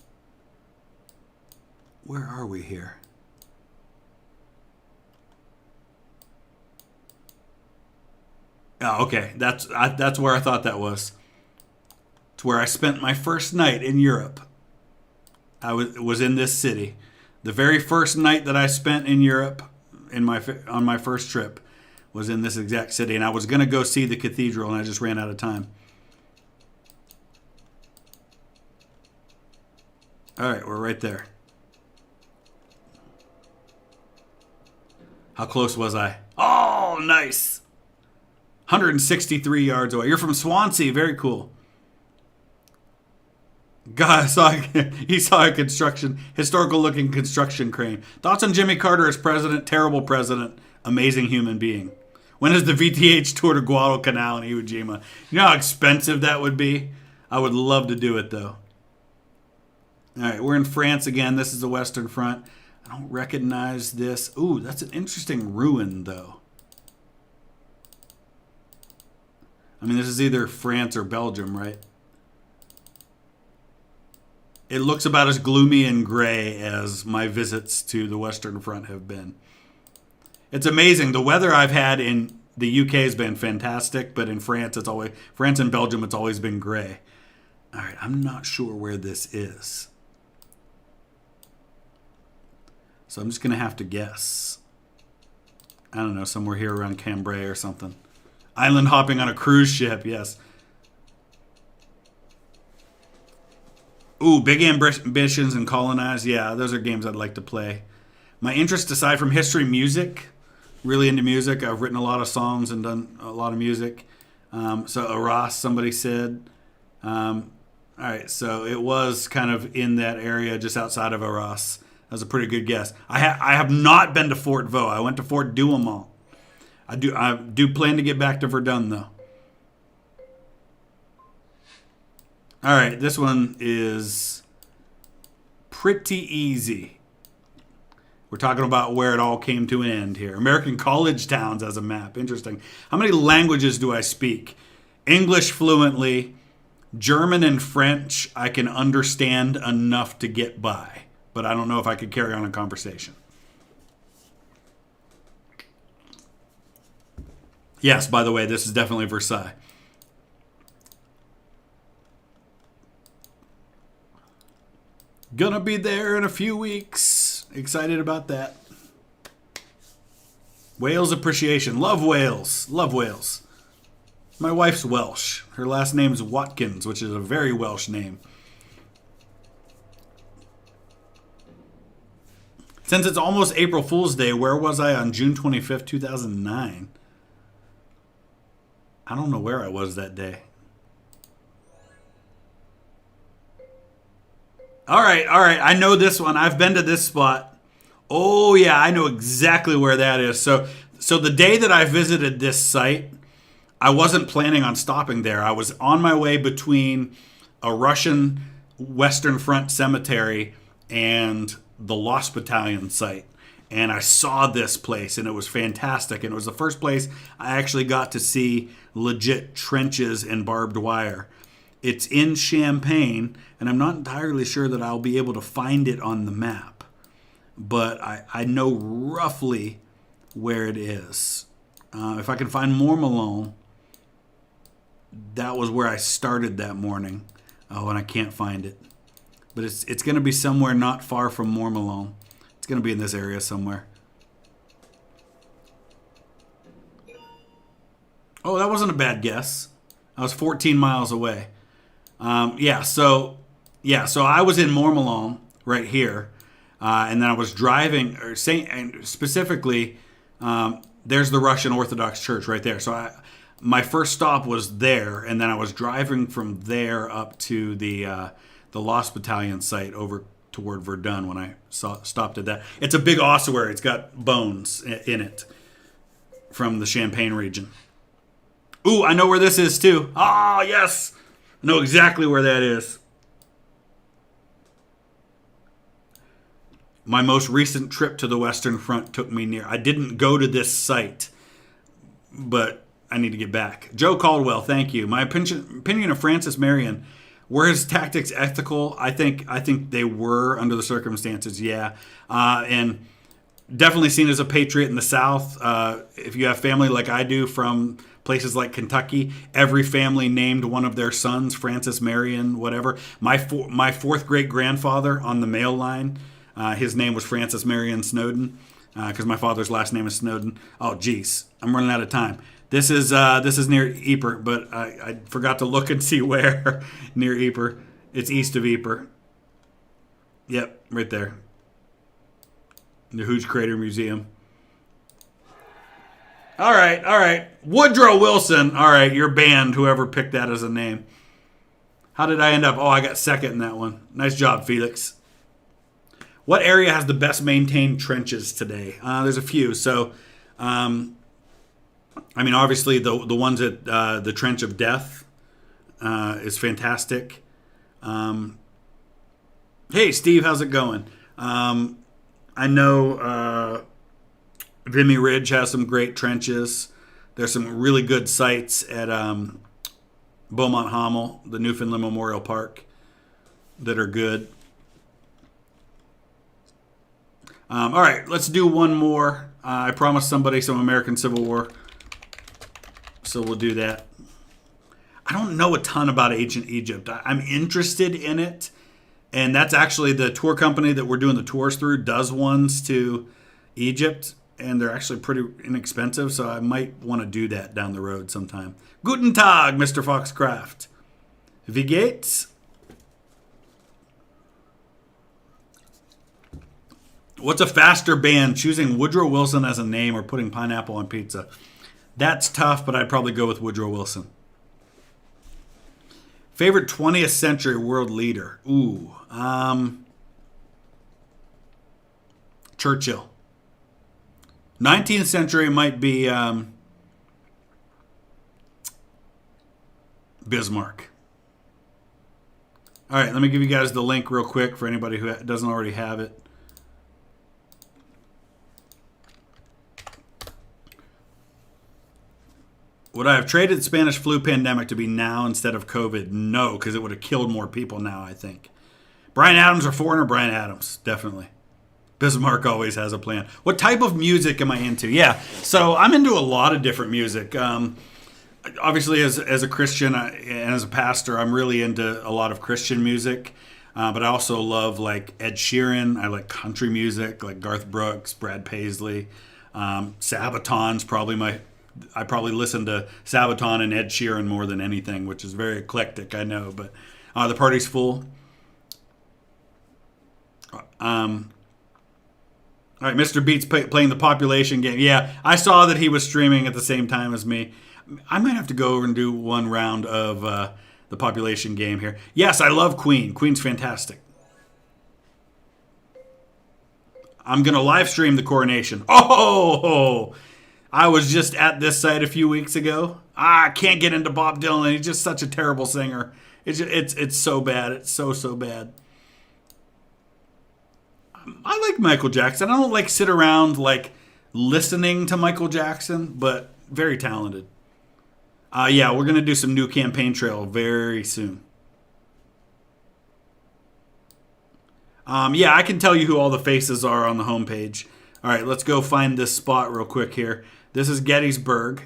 Where are we here? Oh, okay. That's where I thought that was. It's where I spent my first night in Europe. I was in this city. The very first night that I spent in Europe on my first trip was in this exact city, and I was going to go see the cathedral, and I just ran out of time. All right, we're right there. How close was I? Oh, nice. 163 yards away. You're from Swansea. Very cool. God, he saw a historical looking construction crane. Thoughts on Jimmy Carter as president? Terrible president, amazing human being. When is the VTH tour to Guadalcanal and Iwo Jima? You know how expensive that would be? I would love to do it though. All right, we're in France again. This is the Western Front. I don't recognize this. Ooh, that's an interesting ruin though. I mean, this is either France or Belgium, right? It looks about as gloomy and gray as my visits to the Western Front have been. It's amazing. The weather I've had in the UK has been fantastic, but in France and Belgium it's always been gray. All right, I'm not sure where this is. So I'm just going to have to guess. I don't know, somewhere here around Cambrai or something. Island hopping on a cruise ship, yes. Ooh, big ambitions and colonize. Yeah, those are games I'd like to play. My interest, aside from history, music. Really into music. I've written a lot of songs and done a lot of music. So Arras, somebody said. All right, so it was kind of in that area just outside of Arras. That was a pretty good guess. I have not been to Fort Vaux. I went to Fort Douaumont. I do plan to get back to Verdun, though. All right, this one is pretty easy. We're talking about where it all came to an end here. American college towns as a map. Interesting. How many languages do I speak? English fluently. German and French I can understand enough to get by. But I don't know if I could carry on a conversation. Yes, by the way, this is definitely Versailles. Gonna be there in a few weeks. Excited about that. Wales appreciation. Love Wales. Love Wales. My wife's Welsh. Her last name's Watkins, which is a very Welsh name. Since it's almost April Fool's Day, where was I on June 25th, 2009? I don't know where I was that day. All right. I know this one. I've been to this spot. Oh, yeah, I know exactly where that is. So the day that I visited this site, I wasn't planning on stopping there. I was on my way between a Russian Western Front cemetery and the Lost Battalion site. And I saw this place, and it was fantastic. And it was the first place I actually got to see legit trenches and barbed wire. It's in Champagne, and I'm not entirely sure that I'll be able to find it on the map. But I know roughly where it is. If I can find Mourmelon, that was where I started that morning. Oh, and I can't find it. But it's going to be somewhere not far from Mourmelon. It's going to be in this area somewhere. Oh, that wasn't a bad guess. I was 14 miles away. So I was in Mourmelon right here, and then I was driving, and specifically, there's the Russian Orthodox Church right there. So my first stop was there, and then I was driving from there up to the Lost Battalion site over toward Verdun when I stopped at that. It's a big ossuary. It's got bones in it from the Champagne region. Ooh, I know where this is too. Ah, yes. I know exactly where that is. My most recent trip to the Western Front took me near. I didn't go to this site, but I need to get back. Joe Caldwell, thank you. My opinion of Francis Marion. Were his tactics ethical? I think they were under the circumstances, yeah. And definitely seen as a patriot in the South. If you have family like I do from places like Kentucky, every family named one of their sons Francis Marion, whatever. My fourth great grandfather on the male line, his name was Francis Marion Snowden, because my father's last name is Snowden. Oh, geez, I'm running out of time. This is near Ypres, but I forgot to look and see where near Ypres. It's east of Ypres. Yep, right there. The Hooge Crater Museum. All right. Woodrow Wilson. All right, you're banned, whoever picked that as a name. How did I end up? Oh, I got second in that one. Nice job, Felix. What area has the best maintained trenches today? There's a few. So, obviously the ones at the Trench of Death is fantastic. Hey, Steve, how's it going? I know Vimy Ridge has some great trenches. There's some really good sites at Beaumont Hamel, the Newfoundland Memorial Park, that are good. All right, let's do one more. I promised somebody some American Civil War, so we'll do that. I don't know a ton about ancient Egypt. I'm interested in it, and that's actually the tour company that we're doing the tours through does ones to Egypt, and they're actually pretty inexpensive, so I might want to do that down the road sometime. Guten Tag, Mr. Foxcraft. Wie geht's? What's a faster band, choosing Woodrow Wilson as a name or putting pineapple on pizza? That's tough, but I'd probably go with Woodrow Wilson. Favorite 20th century world leader? Ooh. Churchill. 19th century might be Bismarck. All right, let me give you guys the link real quick for anybody who doesn't already have it. Would I have traded the Spanish flu pandemic to be now instead of COVID? No, because it would have killed more people now, I think. Bryan Adams or foreigner? Bryan Adams, definitely. Bismarck always has a plan. What type of music am I into? Yeah, so I'm into a lot of different music. Obviously, as a Christian and as a pastor, I'm really into a lot of Christian music. But I also love like Ed Sheeran. I like country music, like Garth Brooks, Brad Paisley. Sabaton's probably I probably listen to Sabaton and Ed Sheeran more than anything, which is very eclectic, I know. But the party's full. All right, Mr. Beats playing the population game. Yeah, I saw that he was streaming at the same time as me. I might have to go over and do one round of the population game here. Yes, I love Queen. Queen's fantastic. I'm going to live stream the coronation. Oh! I was just at this site a few weeks ago. I can't get into Bob Dylan. He's just such a terrible singer. It's so bad. It's so bad. I like Michael Jackson. I don't like sit around like listening to Michael Jackson, but very talented. Yeah, we're going to do some new campaign trail very soon. Yeah, I can tell you who all the faces are on the homepage. All right, let's go find this spot real quick here. This is Gettysburg.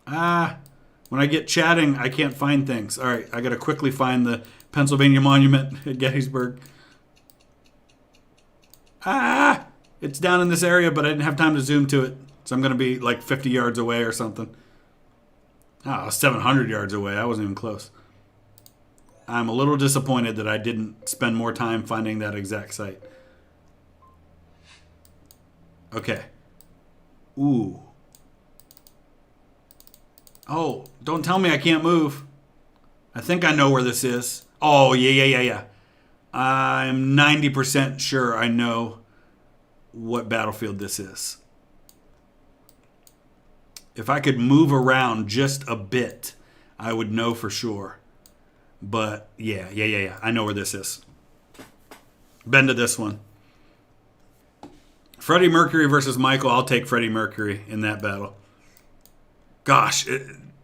When I get chatting, I can't find things. All right, I got to quickly find the Pennsylvania Monument at Gettysburg. It's down in this area, but I didn't have time to zoom to it. So I'm going to be like 50 yards away or something. 700 yards away. I wasn't even close. I'm a little disappointed that I didn't spend more time finding that exact site. Okay. Ooh. Oh, don't tell me I can't move. I think I know where this is. Oh, yeah. I'm 90% sure I know what battlefield this is. If I could move around just a bit, I would know for sure. But, yeah. I know where this is. Been to this one. Freddie Mercury versus Michael. I'll take Freddie Mercury in that battle. Gosh,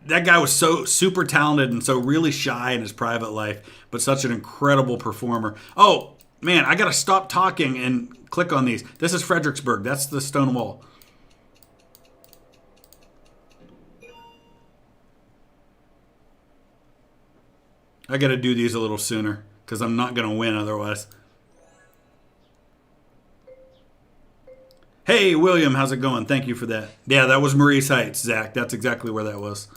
that guy was so super talented and so really shy in his private life, but such an incredible performer. Oh, man, I got to stop talking and click on these. This is Fredericksburg. That's the stone wall. I got to do these a little sooner because I'm not going to win otherwise. Hey, William, how's it going? Thank you for that. Yeah, that was Maurice Heights, Zach. That's exactly where that was.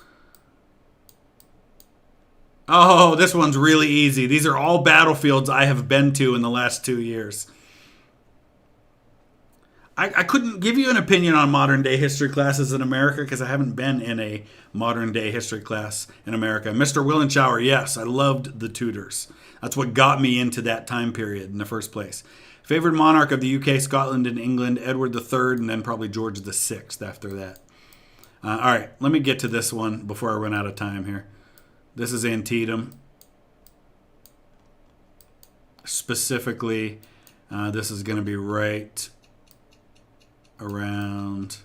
Oh, this one's really easy. These are all battlefields I have been to in the last 2 years. I couldn't give you an opinion on modern-day history classes in America because I haven't been in a modern-day history class in America. Mr. Willenschauer, yes, I loved the Tudors. That's what got me into that time period in the first place. Favorite monarch of the UK, Scotland, and England, Edward III, and then probably George VI after that. All right, let me get to this one before I run out of time here. This is Antietam. Specifically, this is going to be right around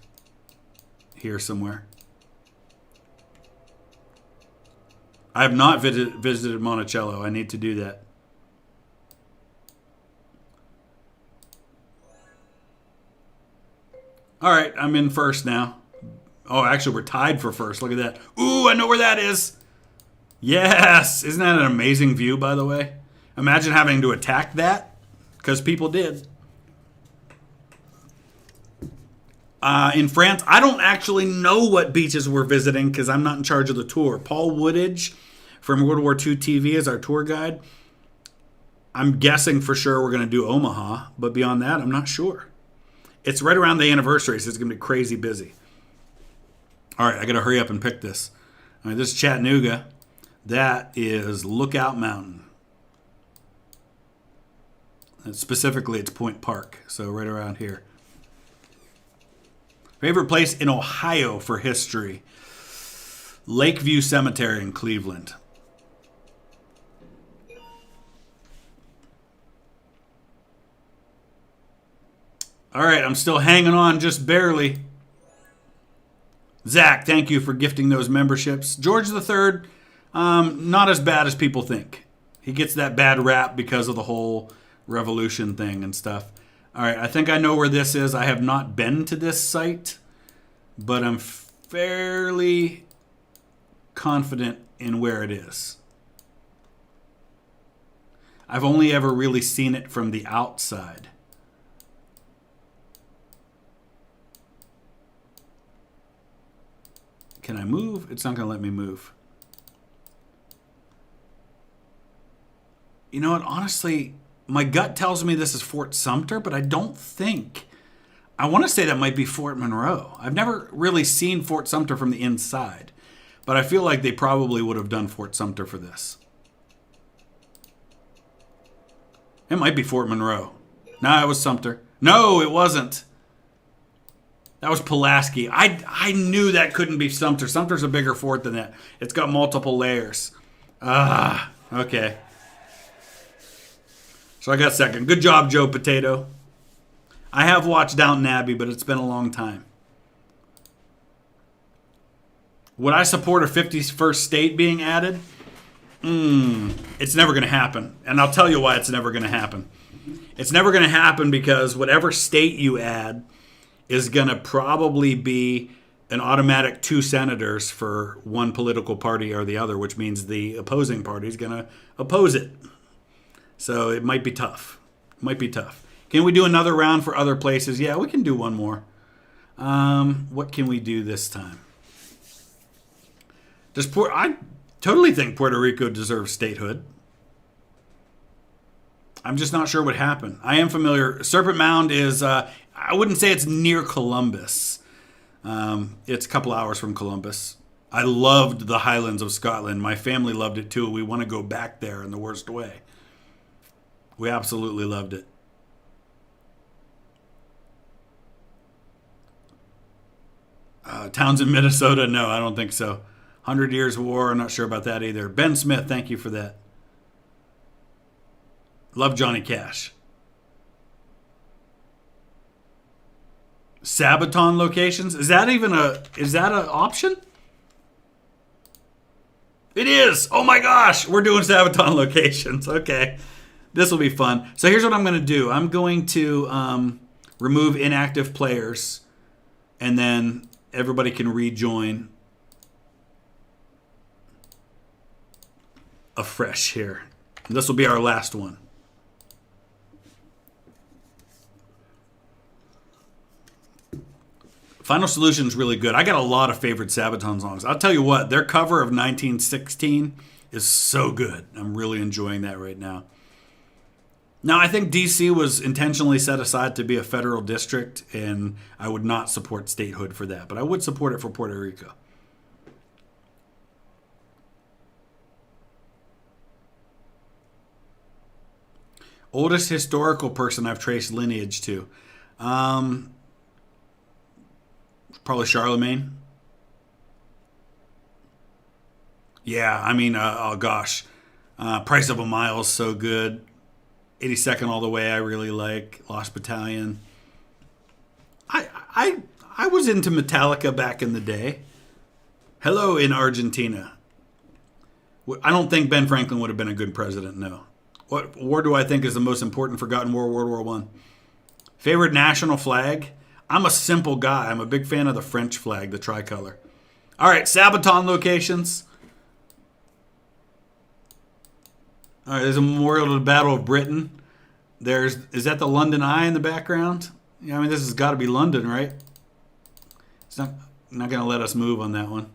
here somewhere. I have not visited Monticello. I need to do that. All right, I'm in first now. Oh, actually, we're tied for first. Look at that. Ooh, I know where that is. Yes. Isn't that an amazing view, by the way? Imagine having to attack that, because people did. In France, I don't actually know what beaches we're visiting because I'm not in charge of the tour. Paul Woodage from World War II TV is our tour guide. I'm guessing for sure we're going to do Omaha, but beyond that, I'm not sure. It's right around the anniversary, so it's going to be crazy busy. All right, I got to hurry up and pick this. All right, this is Chattanooga. That is Lookout Mountain. And specifically, it's Point Park, so right around here. Favorite place in Ohio for history? Lakeview Cemetery in Cleveland. All right, I'm still hanging on just barely. Zach, thank you for gifting those memberships. George III, not as bad as people think. He gets that bad rap because of the whole revolution thing and stuff. All right, I think I know where this is. I have not been to this site, but I'm fairly confident in where it is. I've only ever really seen it from the outside. Can I move? It's not going to let me move. You know what? Honestly, my gut tells me this is Fort Sumter, but I don't think. I want to say that might be Fort Monroe. I've never really seen Fort Sumter from the inside, but I feel like they probably would have done Fort Sumter for this. It might be Fort Monroe. No, it was Sumter. No, it wasn't. That was Pulaski. I knew that couldn't be Sumter. Sumter's a bigger fort than that. It's got multiple layers. Okay. So I got second. Good job, Joe Potato. I have watched Downton Abbey, but it's been a long time. Would I support a 51st state being added? It's never going to happen. And I'll tell you why it's never going to happen. It's never going to happen because whatever state you add is going to probably be an automatic 2 senators for one political party or the other, which means the opposing party is going to oppose it. So it might be tough. Can we do another round for other places? Yeah, we can do one more. What can we do this time? I totally think Puerto Rico deserves statehood. I'm just not sure what happened. I am familiar. Serpent Mound is, I wouldn't say it's near Columbus. It's a couple hours from Columbus. I loved the Highlands of Scotland. My family loved it too. We want to go back there in the worst way. We absolutely loved it. Towns in Minnesota? No, I don't think so. 100 Years War? I'm not sure about that either. Ben Smith, thank you for that. Love Johnny Cash. Sabaton locations. Is that an option? It is. Oh my gosh, we're doing Sabaton locations. Okay, this will be fun. So here's what I'm going to do. I'm going to remove inactive players, and then everybody can rejoin afresh here. This will be our last one. Final Solution is really good. I got a lot of favorite Sabaton songs. I'll tell you what, their cover of 1916 is so good. I'm really enjoying that right now. Now, I think D.C. was intentionally set aside to be a federal district, and I would not support statehood for that, but I would support it for Puerto Rico. Oldest historical person I've traced lineage to. Probably Charlemagne. Yeah, I mean, oh gosh. Price of a Mile is so good. 82nd All the Way I really like. Lost Battalion. I was into Metallica back in the day. Hello in Argentina. I don't think Ben Franklin would have been a good president, no. What war do I think is the most important forgotten war? World War I. Favorite national flag? I'm a simple guy. I'm a big fan of the French flag, the tricolor. All right, Sabaton locations. All right, there's a memorial to the Battle of Britain. Is that the London Eye in the background? Yeah, I mean, this has got to be London, right? It's not going to let us move on that one.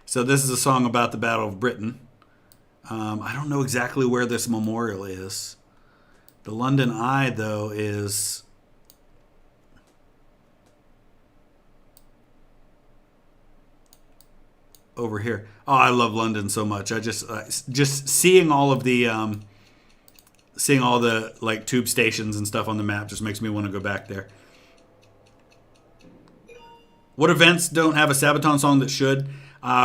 So this is a song about the Battle of Britain. I don't know exactly where this memorial is. The London Eye, though, is over here. Oh, I love London so much. I just seeing all of the like tube stations and stuff on the map just makes me want to go back there. What events don't have a Sabaton song that should?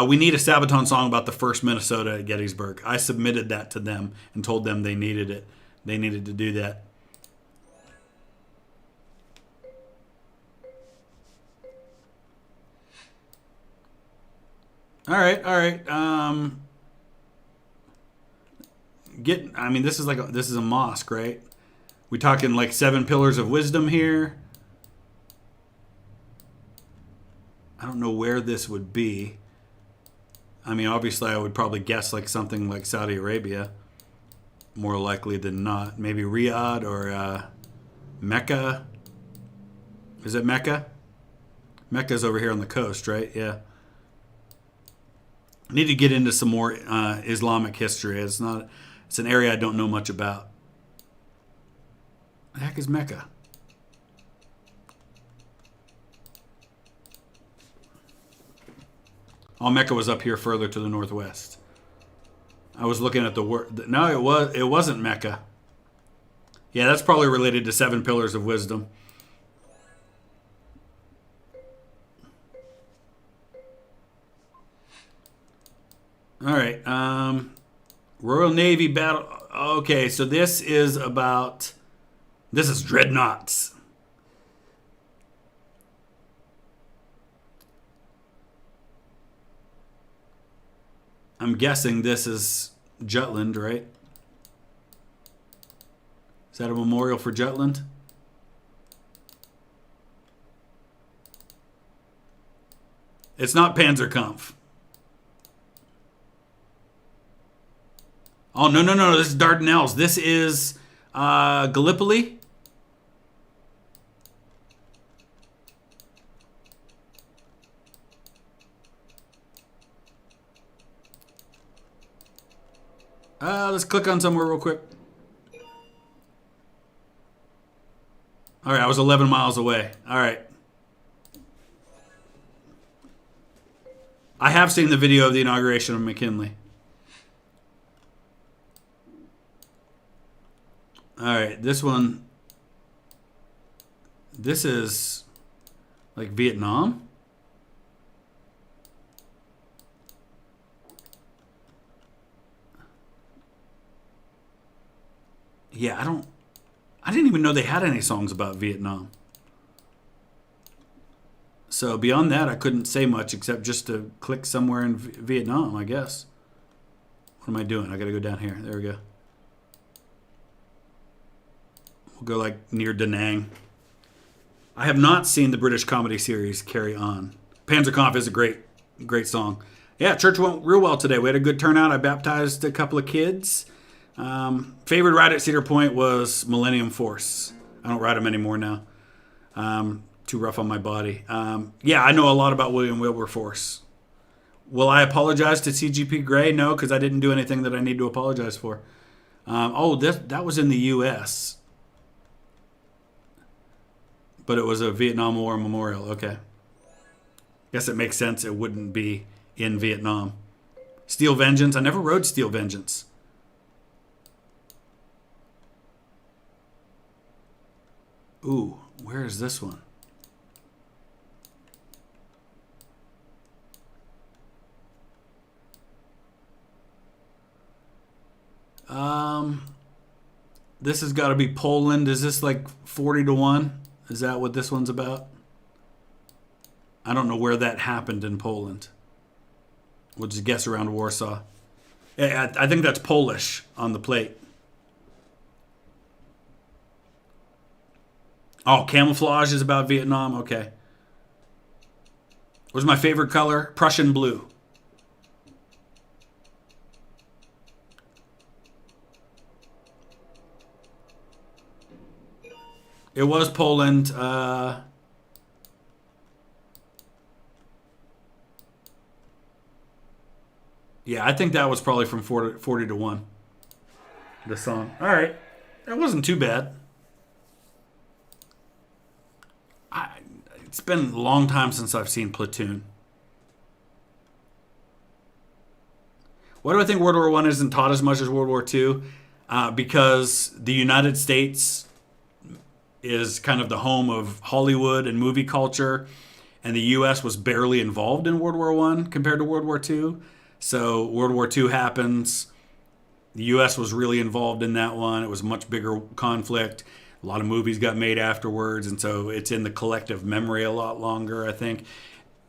We need a Sabaton song about the first Minnesota at Gettysburg. I submitted that to them and told them they needed it. They needed to do that. All right. I mean, this is a mosque, right? We talking like 7 pillars of wisdom here. I don't know where this would be. I mean, obviously, I would probably guess like something like Saudi Arabia, more likely than not. Maybe Riyadh or Mecca. Is it Mecca? Mecca's over here on the coast, right? Yeah. I need to get into some more Islamic history. It's an area I don't know much about. The heck is Mecca? Oh, Mecca was up here further to the northwest. I was looking at the word. No, it wasn't Mecca. Yeah, that's probably related to 7 pillars of wisdom. All right. Royal Navy battle. Okay, so this is dreadnoughts. I'm guessing this is Jutland, right? Is that a memorial for Jutland? It's not Panzerkampf. Oh, no. This is Dardanelles. This is Gallipoli. Let's click on somewhere real quick. All right, I was 11 miles away. All right. I have seen the video of the inauguration of McKinley. All right, this one. This is like Yeah, I didn't even know they had any songs about Vietnam. So beyond that, I couldn't say much except just to click somewhere in Vietnam, I guess. What am I doing? I got to go down here. There we go. We'll go like near Da Nang. I have not seen the British comedy series Carry On. Panzerkampf is a great song. Yeah, church went real well today. We had a good turnout. I baptized a couple of kids. Favorite ride at Cedar Point was Millennium Force. I don't ride them anymore now. Too rough on my body. Yeah, I know a lot about William Wilberforce. Will I apologize to CGP Grey? No, because I didn't do anything that I need to apologize for. That was in the U.S., but it was a Vietnam War memorial. Okay. Guess it makes sense it wouldn't be in Vietnam. Steel Vengeance. I never rode Steel Vengeance. Ooh, where is this one? This has got to be Poland. Is this like 40-1? Is that what this one's about? I don't know where that happened in Poland. We'll just guess around Warsaw. Yeah, I think that's Polish on the plate. Oh, camouflage is about Vietnam? Okay. What's my favorite color? Prussian blue. It was Poland. Yeah, I think that was probably from 40-1. The song. All right. That wasn't too bad. It's been a long time since I've seen Platoon. Why do I think World War I isn't taught as much as World War II? Because the United States is kind of the home of Hollywood and movie culture, and the U.S. was barely involved in World War I compared to World War II. So World War II happens. The U.S. was really involved in that one. It was a much bigger conflict. A lot of movies got made afterwards, and so it's in the collective memory a lot longer, I think.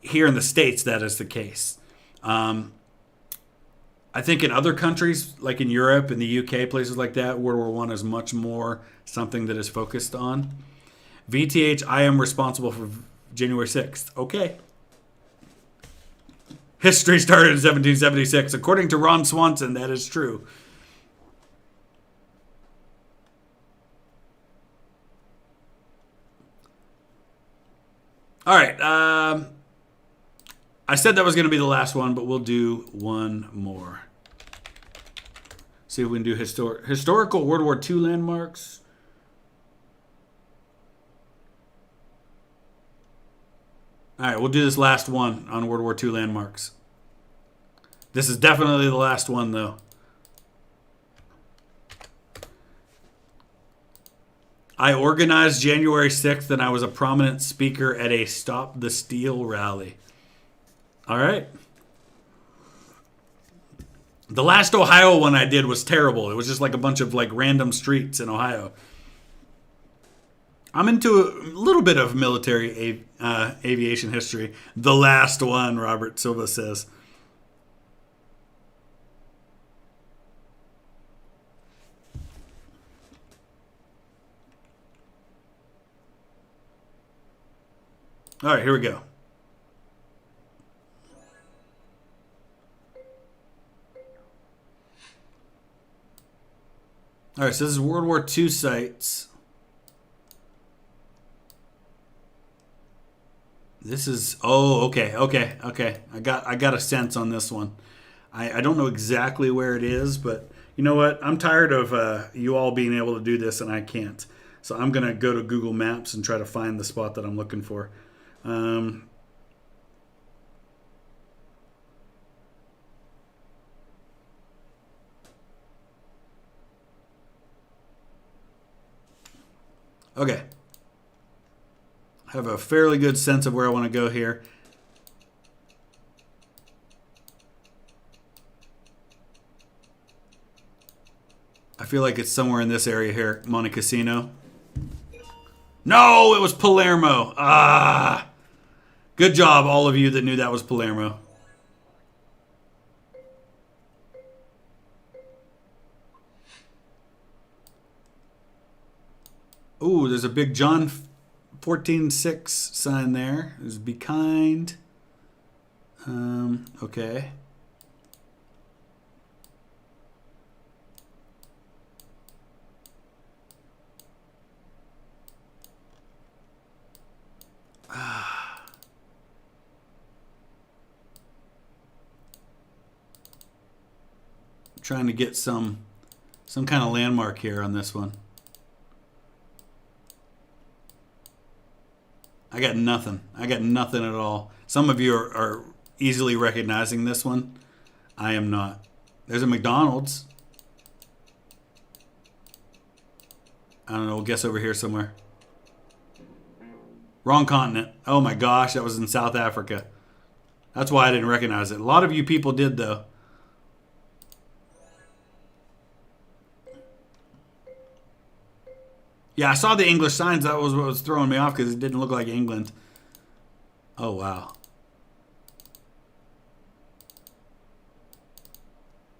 Here in the States, that is the case. I think in other countries, like in Europe and the UK, places like that, World War I is much more something that is focused on. VTH, I am responsible for January 6th. Okay. History started in 1776. According to Ron Swanson, that is true. All right. I said that was going to be the last one, but we'll do one more. See if we can do historical World War II landmarks. All right, we'll do this last one on World War II landmarks. This is definitely the last one, though. I organized January 6th, and I was a prominent speaker at a Stop the Steal rally. All right. The last Ohio one I did was terrible. It was just like a bunch of like random streets in Ohio. I'm into a little bit of military aviation history. The last one, Robert Silva says. All right, here we go. All right, so this is World War II sites. This is okay. I got a sense on this one. I don't know exactly where it is, but you know what? I'm tired of you all being able to do this and I can't. So I'm gonna go to Google Maps and try to find the spot that I'm looking for. Okay. I have a fairly good sense of where I want to go here. I feel like it's somewhere in this area here. Monte Cassino. No, it was Palermo. Ah. Good job, all of you that knew that was Palermo. Ooh, there's a big John 14:6 sign there. There's be kind. Okay. Trying to get some kind of landmark here on this one. I got nothing. I got nothing at all. Some of you are easily recognizing this one. I am not. There's a McDonald's. I don't know. We'll guess over here somewhere. Wrong continent. Oh my gosh, that was in South Africa. That's why I didn't recognize it. A lot of you people did though. Yeah, I saw the English signs. That was what was throwing me off because it didn't look like England. Oh, wow.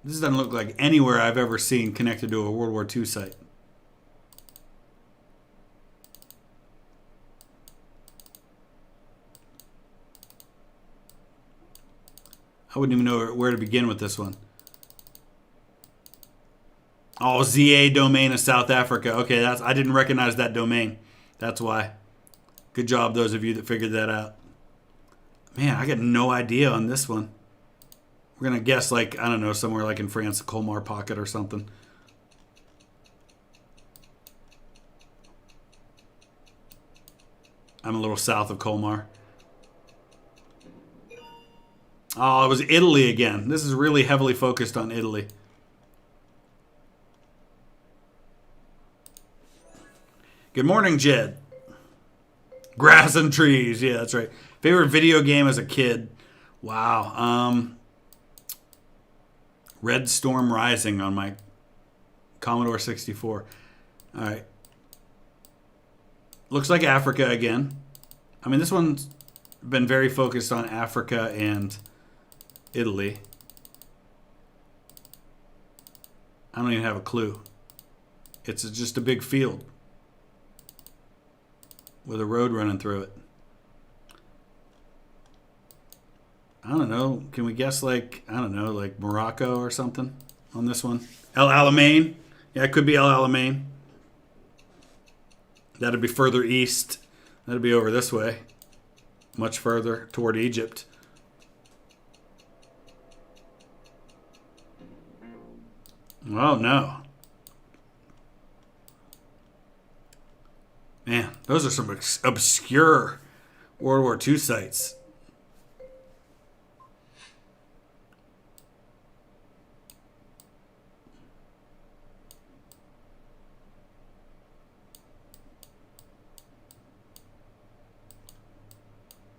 This doesn't look like anywhere I've ever seen connected to a World War II site. I wouldn't even know where to begin with this one. Oh, ZA domain of South Africa. Okay, I didn't recognize that domain. That's why. Good job, those of you that figured that out. Man, I got no idea on this one. We're going to guess like, I don't know, somewhere like in France, the Colmar Pocket or something. I'm a little south of Colmar. Oh, it was Italy again. This is really heavily focused on Italy. Good morning, Jed. Grass and trees. Yeah, that's right. Favorite video game as a kid? Wow. Red Storm Rising on my Commodore 64. All right. Looks like Africa again. I mean, this one's been very focused on Africa and Italy. I don't even have a clue. It's just a big field with a road running through it. I don't know. Can we guess like, I don't know, like Morocco or something on this one? El Alamein? Yeah, it could be El Alamein. That'd be further east. That'd be over this way. Much further toward Egypt. Oh, no. Man, those are some obscure World War II sites.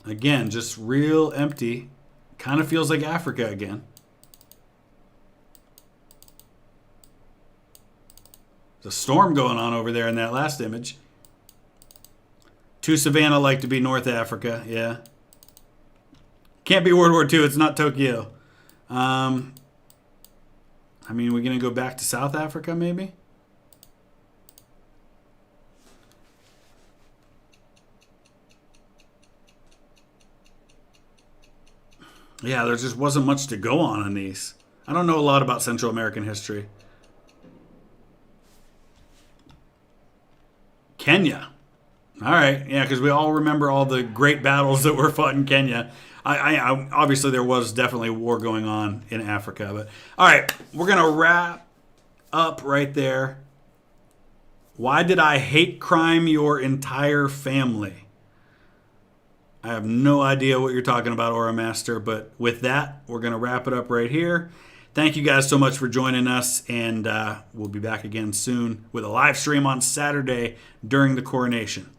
Again, just real empty. Kind of feels like Africa again. There's a storm going on over there in that last image. To Savannah like to be North Africa, yeah. Can't be World War II, it's not Tokyo. I mean, we're going to go back to South Africa, maybe? Yeah, there just wasn't much to go on these. I don't know a lot about Central American history. Kenya. All right, yeah, because we all remember all the great battles that were fought in Kenya. I obviously there was definitely war going on in Africa, but all right, we're gonna wrap up right there. Why did I hate crime your entire family? I have no idea what you're talking about, Aura Master, but with that, we're gonna wrap it up right here. Thank you guys so much for joining us, and we'll be back again soon with a live stream on Saturday during the coronation.